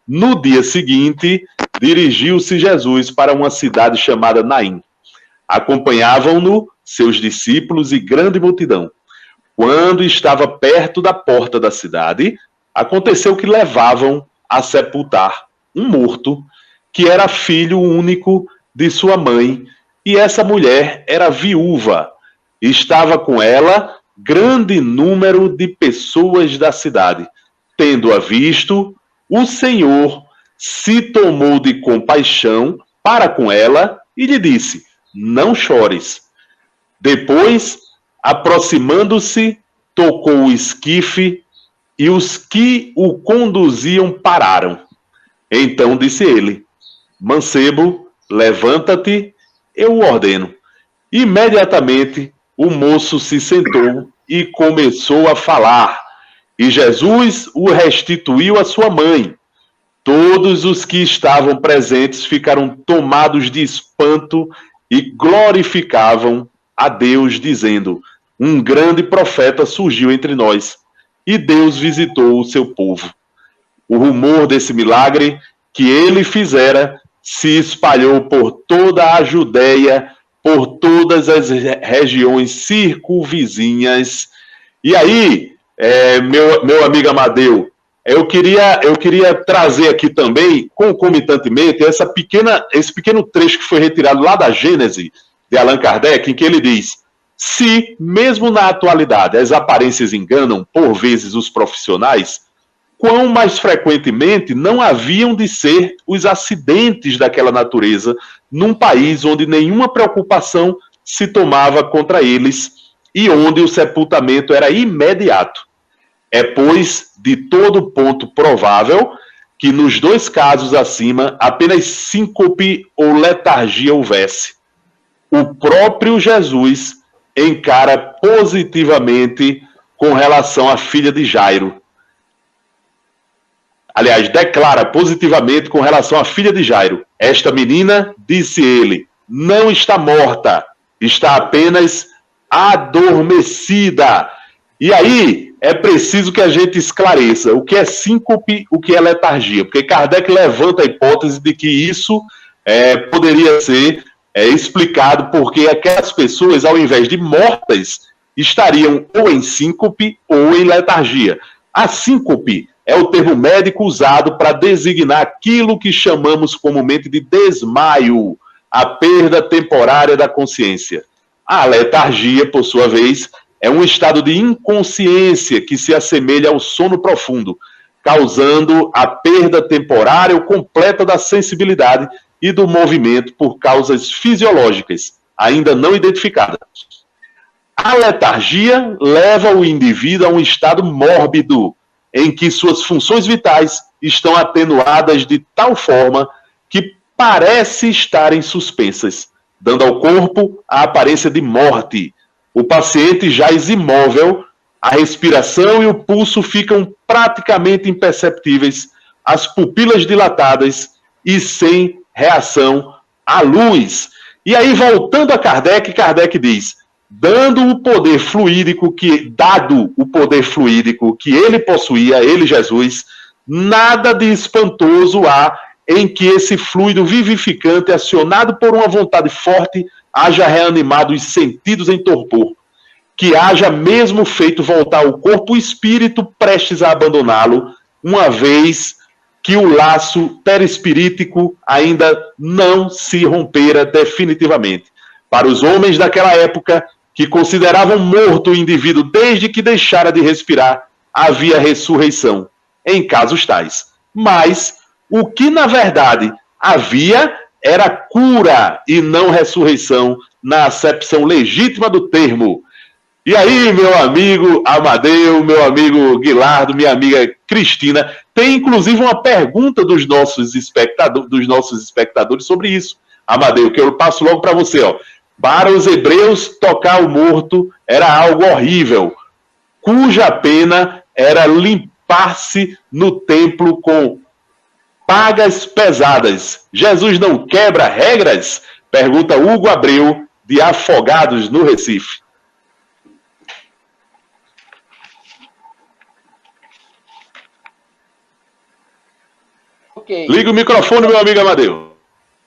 no dia seguinte, dirigiu-se Jesus para uma cidade chamada Naim. Acompanhavam-no seus discípulos e grande multidão. Quando estava perto da porta da cidade, aconteceu que levavam a sepultar um morto, que era filho único de sua mãe, e essa mulher era viúva. Estava com ela grande número de pessoas da cidade. Tendo-a visto, o Senhor se tomou de compaixão para com ela e lhe disse: não chores. Depois, aproximando-se, tocou o esquife e os que o conduziam pararam. Então disse ele: mancebo, levanta-te, eu o ordeno. Imediatamente o moço se sentou e começou a falar, e Jesus o restituiu à sua mãe. Todos os que estavam presentes ficaram tomados de espanto e glorificavam a Deus, dizendo: um grande profeta surgiu entre nós, e Deus visitou o seu povo. O rumor desse milagre que ele fizera se espalhou por toda a Judéia, por todas as regiões circunvizinhas. E aí, meu amigo Amadeu, eu queria trazer aqui também, concomitantemente, esse pequeno trecho que foi retirado lá da Gênese, de Allan Kardec, em que ele diz: se, mesmo na atualidade, as aparências enganam, por vezes, os profissionais, quão mais frequentemente não haviam de ser os acidentes daquela natureza num país onde nenhuma preocupação se tomava contra eles e onde o sepultamento era imediato. É, pois, de todo ponto provável que nos dois casos acima apenas síncope ou letargia houvesse. O próprio Jesus encara positivamente com relação à filha de Jairo. Aliás, declara positivamente com relação à filha de Jairo: esta menina, disse ele, não está morta, está apenas adormecida. E aí é preciso que a gente esclareça o que é síncope, o que é letargia, porque Kardec levanta a hipótese de que isso poderia ser explicado porque aquelas pessoas, ao invés de mortas, estariam ou em síncope ou em letargia. A síncope é o termo médico usado para designar aquilo que chamamos comumente de desmaio, a perda temporária da consciência. A letargia, por sua vez, é um estado de inconsciência que se assemelha ao sono profundo, causando a perda temporária ou completa da sensibilidade e do movimento por causas fisiológicas, ainda não identificadas. A letargia leva o indivíduo a um estado mórbido, em que suas funções vitais estão atenuadas de tal forma que parece estarem suspensas, dando ao corpo a aparência de morte. O paciente jaz imóvel, a respiração e o pulso ficam praticamente imperceptíveis, as pupilas dilatadas e sem reação à luz. E aí, voltando a Kardec, Kardec diz: dado o poder fluídico que ele possuía, ele, Jesus, nada de espantoso há em que esse fluido vivificante, acionado por uma vontade forte, haja reanimado os sentidos em torpor, que haja mesmo feito voltar o corpo e o espírito prestes a abandoná-lo, uma vez que o laço perispirítico ainda não se rompera definitivamente. Para os homens daquela época, que consideravam morto o indivíduo desde que deixara de respirar, havia ressurreição, em casos tais. Mas o que, na verdade, havia era cura e não ressurreição, na acepção legítima do termo. E aí, meu amigo Amadeu, meu amigo Guilardo, minha amiga Cristina, tem inclusive uma pergunta dos nossos espectadores sobre isso. Amadeu, que eu passo logo para você, ó. Para os hebreus, tocar o morto era algo horrível, cuja pena era limpar-se no templo com pagas pesadas. Jesus não quebra regras? Pergunta Hugo Abreu, de Afogados, no Recife. Okay. Liga o microfone, meu amigo Amadeu.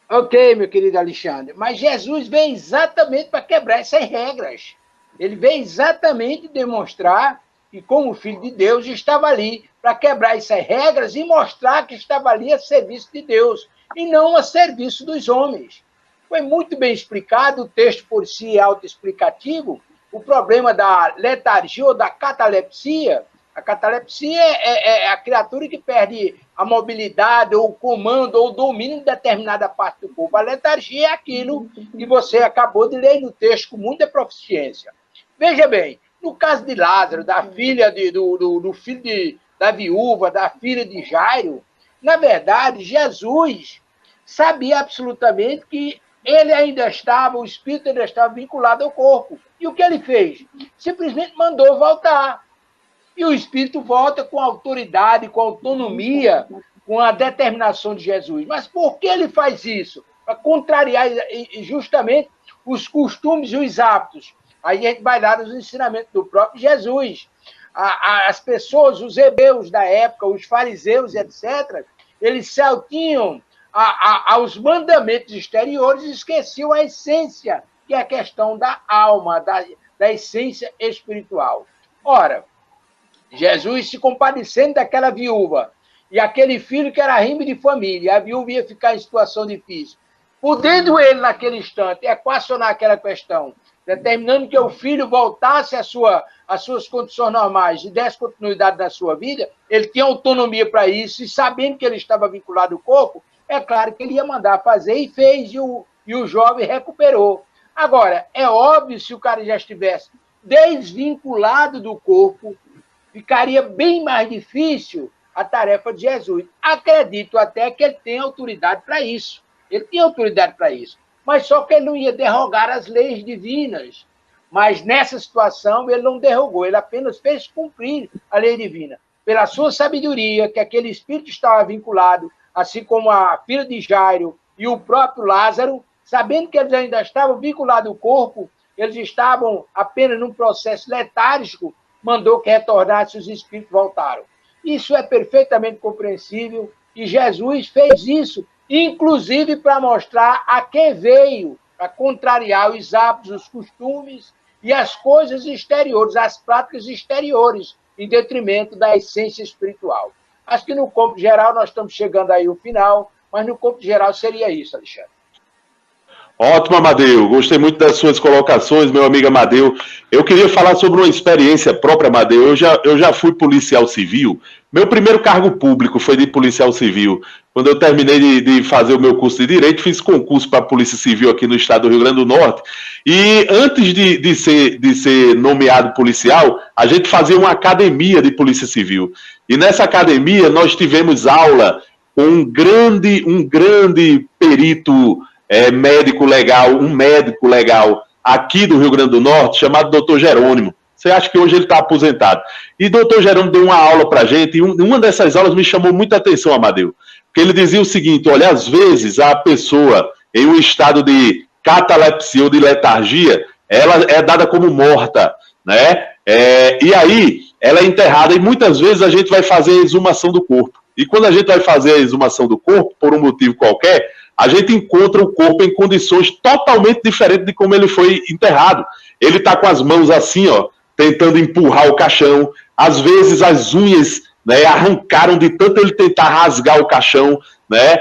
Ok, meu querido Alexandre. Mas Jesus vem exatamente para quebrar essas regras. Ele vem exatamente demonstrar que, como Filho de Deus, estava ali para quebrar essas regras e mostrar que estava ali a serviço de Deus e não a serviço dos homens. Foi muito bem explicado, o texto por si é autoexplicativo, o problema da letargia ou da catalepsia. A catalepsia é a criatura que perde a mobilidade, ou o comando, ou o domínio de determinada parte do corpo. A letargia é aquilo que você acabou de ler no texto com muita proficiência. Veja bem, no caso de Lázaro, da filha do filho da viúva, da filha de Jairo, na verdade, Jesus sabia absolutamente que o espírito ainda estava vinculado ao corpo. E o que ele fez? Simplesmente mandou voltar. E o espírito volta com autoridade, com autonomia, com a determinação de Jesus. Mas por que ele faz isso? Para contrariar justamente os costumes e os hábitos. Aí a gente vai lá nos ensinamentos do próprio Jesus. As pessoas, os hebreus da época, os fariseus, etc., eles se atinham aos mandamentos exteriores e esqueciam a essência, que é a questão da alma, da essência espiritual. Ora, Jesus se compadecendo daquela viúva e aquele filho que era rime de família, a viúva ia ficar em situação difícil. Podendo ele, naquele instante, equacionar aquela questão, determinando que o filho voltasse às suas condições normais e desse continuidade na sua vida, ele tinha autonomia para isso, e sabendo que ele estava vinculado ao corpo, é claro que ele ia mandar fazer, e fez, e o jovem recuperou. Agora, é óbvio, se o cara já estivesse desvinculado do corpo, ficaria bem mais difícil a tarefa de Jesus. Acredito até que ele tem autoridade para isso. Ele tinha autoridade para isso. Mas só que ele não ia derrogar as leis divinas. Mas nessa situação ele não derrogou, ele apenas fez cumprir a lei divina. Pela sua sabedoria, que aquele espírito estava vinculado, assim como a filha de Jairo e o próprio Lázaro, sabendo que eles ainda estavam vinculados ao corpo, eles estavam apenas num processo letárgico, mandou que retornasse, os espíritos voltaram. Isso é perfeitamente compreensível, e Jesus fez isso, inclusive para mostrar a quem veio, para contrariar os hábitos, os costumes e as coisas exteriores, as práticas exteriores, em detrimento da essência espiritual. Acho que no campo geral nós estamos chegando aí ao final, mas no campo geral seria isso, Alexandre. Ótimo, Amadeu. Gostei muito das suas colocações, meu amigo Amadeu. Eu queria falar sobre uma experiência própria, Amadeu. Eu já fui policial civil. Meu primeiro cargo público foi de policial civil. Quando eu terminei de fazer o meu curso de Direito, fiz concurso para a Polícia Civil aqui no estado do Rio Grande do Norte. E antes de ser nomeado policial, a gente fazia uma academia de Polícia Civil. E nessa academia nós tivemos aula com um grande perito médico legal, um médico legal aqui do Rio Grande do Norte, chamado Dr. Jerônimo. Você acha que hoje ele está aposentado? E Dr. Jerônimo deu uma aula para a gente, e uma dessas aulas me chamou muita atenção, Amadeu, porque ele dizia o seguinte: olha, às vezes a pessoa em um estado de catalepsia ou de letargia, ela é dada como morta, né? E aí ela é enterrada, e muitas vezes a gente vai fazer a exumação do corpo. E quando a gente vai fazer a exumação do corpo, por um motivo qualquer, a gente encontra o corpo em condições totalmente diferentes de como ele foi enterrado. Ele está com as mãos assim, ó, tentando empurrar o caixão. Às vezes as unhas, né, arrancaram de tanto ele tentar rasgar o caixão, né?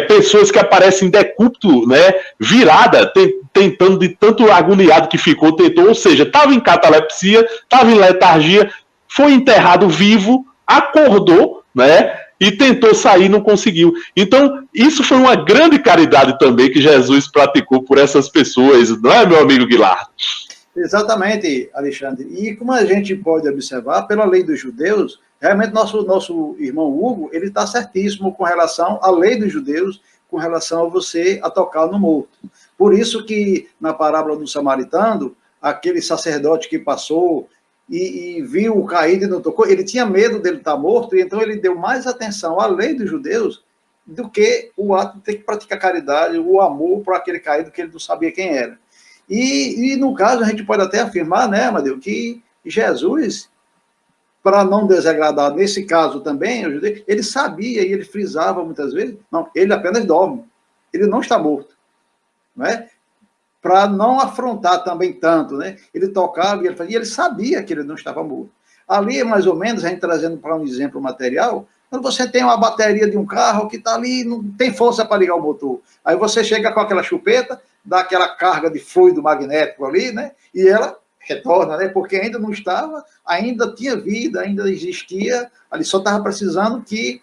Pessoas que aparecem em decúbito, né, virada, tentando, de tanto agoniado que ficou, tentou, ou seja, estava em catalepsia, estava em letargia, foi enterrado vivo, acordou, né? e tentou sair, não conseguiu. Então, isso foi uma grande caridade também que Jesus praticou por essas pessoas, não é, meu amigo Guilherme? Exatamente, Alexandre. E como a gente pode observar, pela lei dos judeus, realmente nosso irmão Hugo, ele está certíssimo com relação à lei dos judeus, com relação a você a tocar no morto. Por isso que, na parábola do samaritano, aquele sacerdote que passou e viu o caído e não tocou, ele tinha medo dele estar morto, e então ele deu mais atenção à lei dos judeus do que o ato de ter que praticar caridade, o amor por aquele caído que ele não sabia quem era. E no caso, a gente pode até afirmar, né, Amadeu, que Jesus, para não desagradar, nesse caso também, ele sabia e ele frisava muitas vezes, não, ele apenas dorme, ele não está morto, né? Para não afrontar também tanto, né? Ele tocava e ele fazia, e ele sabia que ele não estava morto. Ali, mais ou menos, a gente trazendo para um exemplo material, quando você tem uma bateria de um carro que está ali, não tem força para ligar o motor, aí você chega com aquela chupeta, dá aquela carga de fluido magnético ali, né? E ela retorna, né? Porque ainda não estava, ainda tinha vida, ainda existia, ali só estava precisando que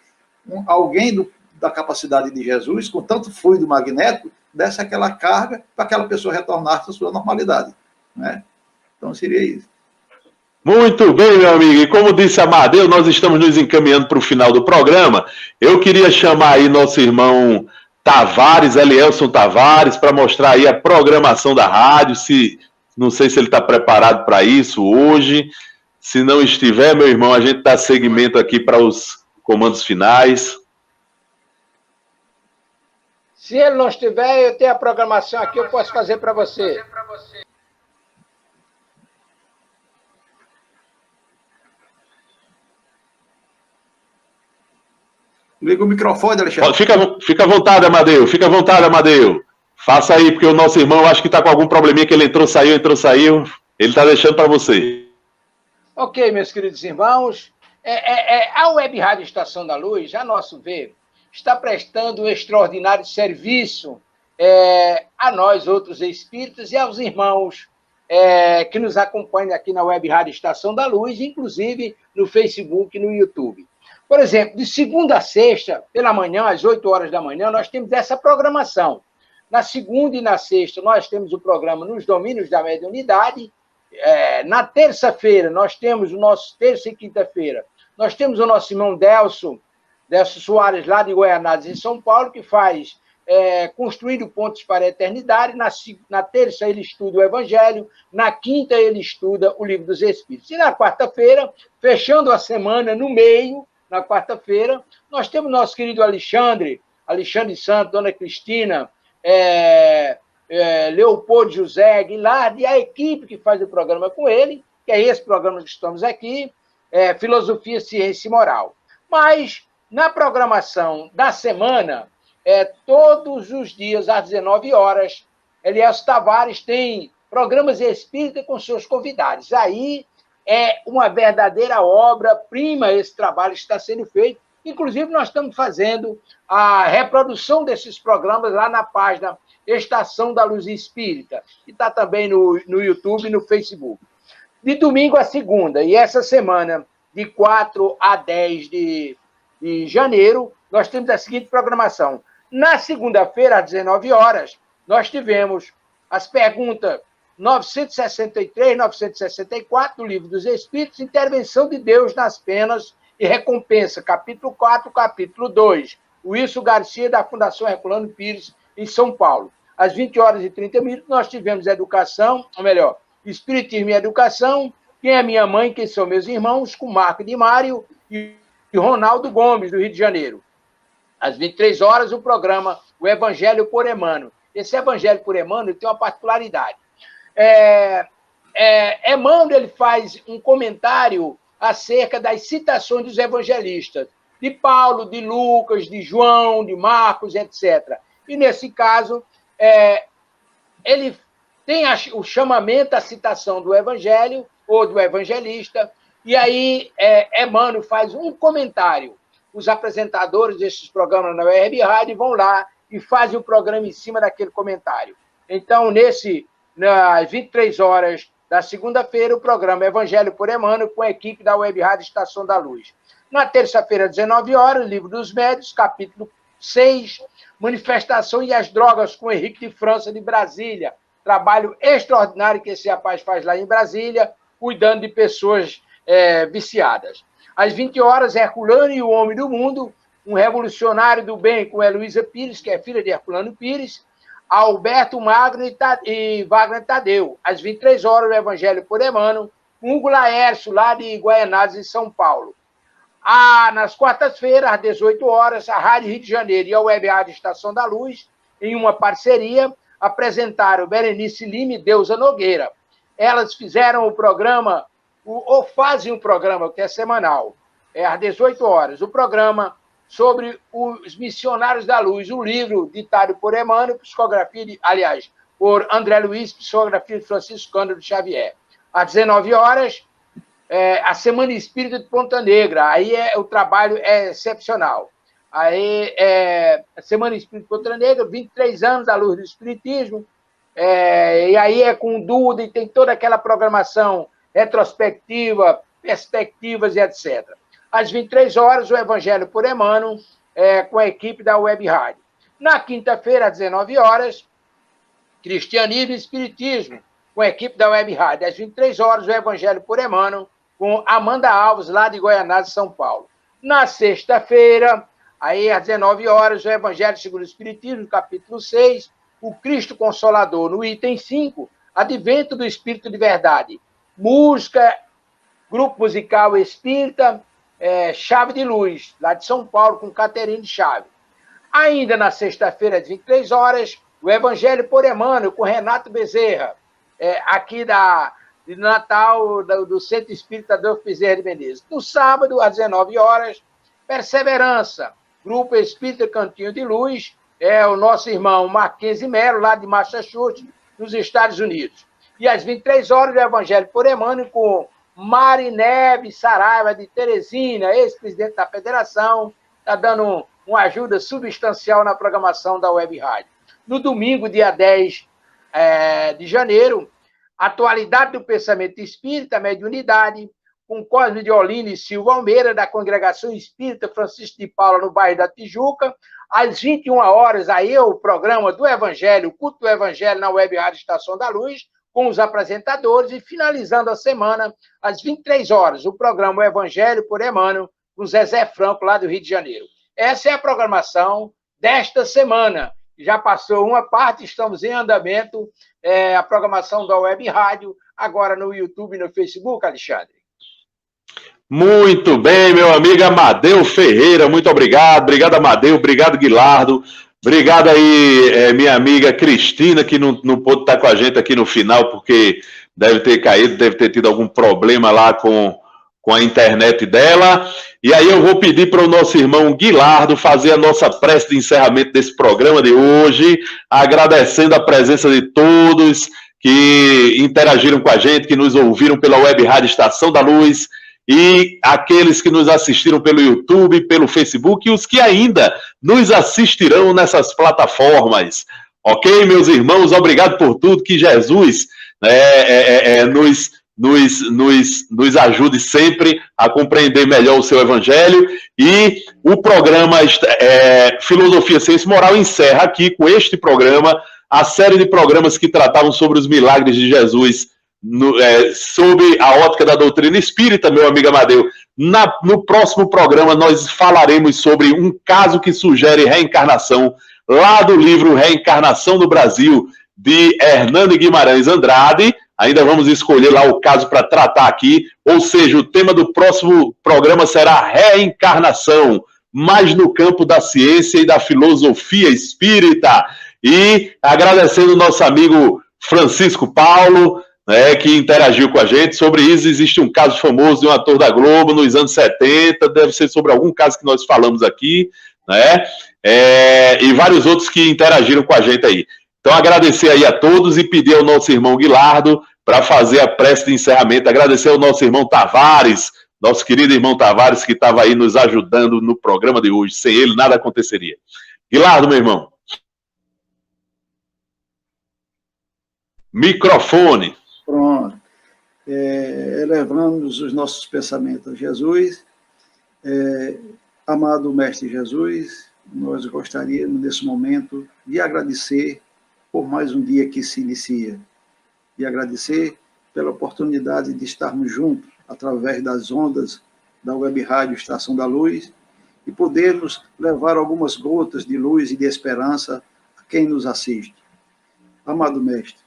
alguém da capacidade de Jesus, com tanto fluido magnético, desse aquela carga para aquela pessoa retornar à sua normalidade, né? Então seria isso. Muito bem, meu amigo. E como disse Amadeu, nós estamos nos encaminhando para o final do programa. Eu queria chamar aí nosso irmão Tavares, Elielson Tavares, para mostrar aí a programação da rádio. Não sei se ele está preparado para isso hoje. Se não estiver, meu irmão, a gente dá seguimento aqui para os comandos finais. Se ele não estiver, eu tenho a programação aqui, eu posso fazer para você. Liga o microfone, Alexandre. Fica à vontade, Amadeu. Fica à vontade, Amadeu. Faça aí, porque o nosso irmão acho que está com algum probleminha que ele entrou, saiu. Ele está deixando para você. Ok, meus queridos irmãos. A Web Rádio Estação da Luz, a nosso ver, está prestando um extraordinário serviço a nós, outros espíritos, e aos irmãos que nos acompanham aqui na Web Rádio Estação da Luz, inclusive no Facebook e no YouTube. Por exemplo, de segunda a sexta, pela manhã, às 8 horas da manhã, nós temos essa programação. Na segunda e na sexta, nós temos o programa Nos Domínios da Mediunidade. Na terça-feira, nós temos o nosso terça e quinta-feira, nós temos o nosso irmão Delcio Soares, lá de Goianápolis, em São Paulo, que faz Construindo Pontes para a Eternidade. Na terça, ele estuda o Evangelho. Na quinta, ele estuda o Livro dos Espíritos. E na quarta-feira, fechando a semana, no meio, na quarta-feira, nós temos nosso querido Alexandre Santos, Dona Cristina, Leopoldo José Aguilar, e a equipe que faz o programa com ele, que é esse programa que estamos aqui, Filosofia, Ciência e Moral. Mas, na programação da semana, todos os dias, às 19 horas, Elielson Tavares tem programas espíritas com seus convidados. Aí é uma verdadeira obra-prima esse trabalho que está sendo feito. Inclusive, nós estamos fazendo a reprodução desses programas lá na página Estação da Luz Espírita, que está também no YouTube e no Facebook. De domingo a segunda, e essa semana, de 4 a 10 de janeiro, nós temos a seguinte programação. Na segunda-feira, às 19 horas, nós tivemos as perguntas 963, 964 do Livro dos Espíritos, Intervenção de Deus nas Penas e Recompensa, capítulo 4, capítulo 2. Wilson Garcia, da Fundação Herculano Pires, em São Paulo. Às 20 horas e 30 minutos, nós tivemos educação, ou melhor, Espiritismo e Educação, Quem é Minha Mãe, Quem São Meus Irmãos, com Marco de Mário e Ronaldo Gomes, do Rio de Janeiro. Às 23 horas, o programa O Evangelho por Emmanuel. Esse Evangelho por Emmanuel tem uma particularidade. Emmanuel ele faz um comentário acerca das citações dos evangelistas, de Paulo, de Lucas, de João, de Marcos, etc. E, nesse caso, ele tem o chamamento, a citação do evangelho, ou do evangelista, e aí Emmanuel faz um comentário. Os apresentadores desses programas na Web Rádio vão lá e fazem o programa em cima daquele comentário. Então, nas 23 horas da segunda-feira, o programa Evangelho por Emmanuel, com a equipe da Web Rádio Estação da Luz. Na terça-feira, às 19 horas, Livro dos Médios, capítulo 6, Manifestação e as Drogas, com Henrique de França, de Brasília. Trabalho extraordinário que esse rapaz faz lá em Brasília, cuidando de pessoas viciadas. Às 20 horas, Herculano e o Homem do Mundo, um revolucionário do bem, com Heloísa Pires, que é filha de Herculano Pires, Alberto Magno e Wagner Tadeu. Às 23 horas, o Evangelho por Emmanuel, Hugo Laércio, lá de Guaianazes, em São Paulo. Nas quartas-feiras, às 18 horas, a Rádio Rio de Janeiro e a Web Rádio Estação da Luz, em uma parceria, apresentaram Berenice Lima e Deusa Nogueira. Elas fizeram o programa, ou fazem um programa, que é semanal, às 18 horas, o programa sobre os Missionários da Luz, um livro ditado por Emmanuel, por André Luiz, psicografia de Francisco Cândido Xavier. Às 19 horas, a Semana Espírita de Ponta Negra, aí o trabalho é excepcional. Aí, a Semana Espírita de Ponta Negra, 23 anos da luz do Espiritismo, e aí é com Duda, e tem toda aquela programação retrospectiva, perspectivas e etc. Às 23 horas, o Evangelho por Emmanuel, com a equipe da Web Rádio. Na quinta-feira, às 19 horas, Cristianismo e Espiritismo, com a equipe da Web Rádio. Às 23 horas, o Evangelho por Emmanuel, com Amanda Alves, lá de Guaianazes, São Paulo. Na sexta-feira, aí às 19 horas, o Evangelho segundo o Espiritismo, capítulo 6, o Cristo Consolador, no item 5, Advento do Espírito de Verdade. Música, grupo musical espírita, Chave de Luz, lá de São Paulo, com Caterine Chave. Ainda na sexta-feira, às 23 horas, o Evangelho por Emmanuel, com Renato Bezerra, aqui de Natal, do Centro Espírita Adolfo Bezerra de Menezes. No sábado, às 19 horas, Perseverança, Grupo Espírita Cantinho de Luz, o nosso irmão Mackenzie Melo, lá de Massachusetts, nos Estados Unidos. E às 23 horas, o Evangelho por Emmanuel, com Marineve Saraiva, de Teresina, ex-presidente da Federação, está dando uma ajuda substancial na programação da Web Rádio. No domingo, dia 10 de janeiro, Atualidade do Pensamento Espírita, Mediunidade, com Cosme de Olinda e Silva Almeida, da Congregação Espírita Francisco de Paula, no bairro da Tijuca. Às 21 horas, aí o programa do Evangelho, o culto do Evangelho na Web Rádio Estação da Luz, com os apresentadores, e finalizando a semana, às 23 horas, o programa O Evangelho por Emmanuel, com Zezé Franco, lá do Rio de Janeiro. Essa é a programação desta semana. Já passou uma parte, estamos em andamento, a programação da Web Rádio, agora no YouTube e no Facebook, Alexandre. Muito bem, meu amigo Amadeu Ferreira, muito obrigado. Obrigado, Amadeu. Obrigado, Guilardo. Obrigado aí, minha amiga Cristina, que não pôde estar com a gente aqui no final, porque deve ter caído, deve ter tido algum problema lá com a internet dela. E aí eu vou pedir para o nosso irmão Guilardo fazer a nossa prece de encerramento desse programa de hoje, agradecendo a presença de todos que interagiram com a gente, que nos ouviram pela Web Rádio Estação da Luz, e aqueles que nos assistiram pelo YouTube, pelo Facebook, e os que ainda nos assistirão nessas plataformas. Ok, meus irmãos? Obrigado por tudo, que Jesus nos ajude sempre a compreender melhor o seu Evangelho. E o programa Filosofia, Ciência e Moral encerra aqui com este programa a série de programas que tratavam sobre os milagres de Jesus sob a ótica da doutrina espírita, meu amigo Amadeu. No próximo programa nós falaremos sobre um caso que sugere reencarnação, lá do livro Reencarnação no Brasil, de Hernando Guimarães Andrade. Ainda vamos escolher lá o caso para tratar aqui, ou seja, o tema do próximo programa será reencarnação, mas no campo da ciência e da filosofia espírita. E agradecendo o nosso amigo Francisco Paulo, que interagiu com a gente. Sobre isso, existe um caso famoso de um ator da Globo nos anos 70, deve ser sobre algum caso que nós falamos aqui, e vários outros que interagiram com a gente aí. Então, agradecer aí a todos e pedir ao nosso irmão Guilardo para fazer a prece de encerramento. Agradecer ao nosso irmão Tavares, nosso querido irmão Tavares, que estava aí nos ajudando no programa de hoje. Sem ele, nada aconteceria. Guilardo, meu irmão. Microfone. Pronto. Elevamos os nossos pensamentos a Jesus, Amado Mestre Jesus, nós gostaríamos, nesse momento, de agradecer por mais um dia que se inicia, de agradecer pela oportunidade de estarmos juntos, através das ondas da Web Rádio Estação da Luz, e podermos levar algumas gotas de luz e de esperança a quem nos assiste. Amado Mestre,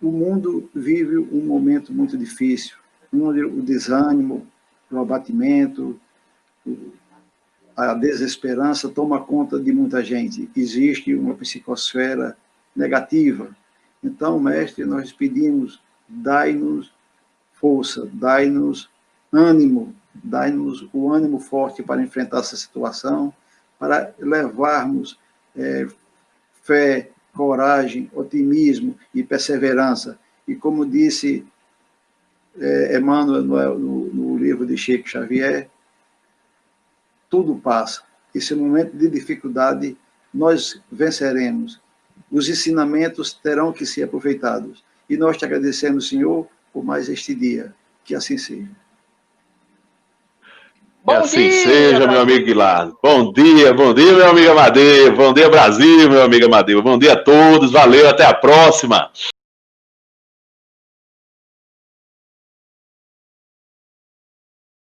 o mundo vive um momento muito difícil, onde o desânimo, o abatimento, a desesperança toma conta de muita gente. Existe uma psicosfera negativa. Então, Mestre, nós pedimos, dai-nos força, dai-nos ânimo, dai-nos o ânimo forte para enfrentar essa situação, para levarmos fé, coragem, otimismo e perseverança. E como disse Emmanuel no livro de Chico Xavier, tudo passa. Esse momento de dificuldade nós venceremos. Os ensinamentos terão que ser aproveitados. E nós te agradecemos, Senhor, por mais este dia. Que assim seja. Que assim seja, meu amigo Guilherme. Bom dia, meu amigo Amadeu. Bom dia, Brasil, meu amigo Amadeu. Bom dia a todos. Valeu, até a próxima.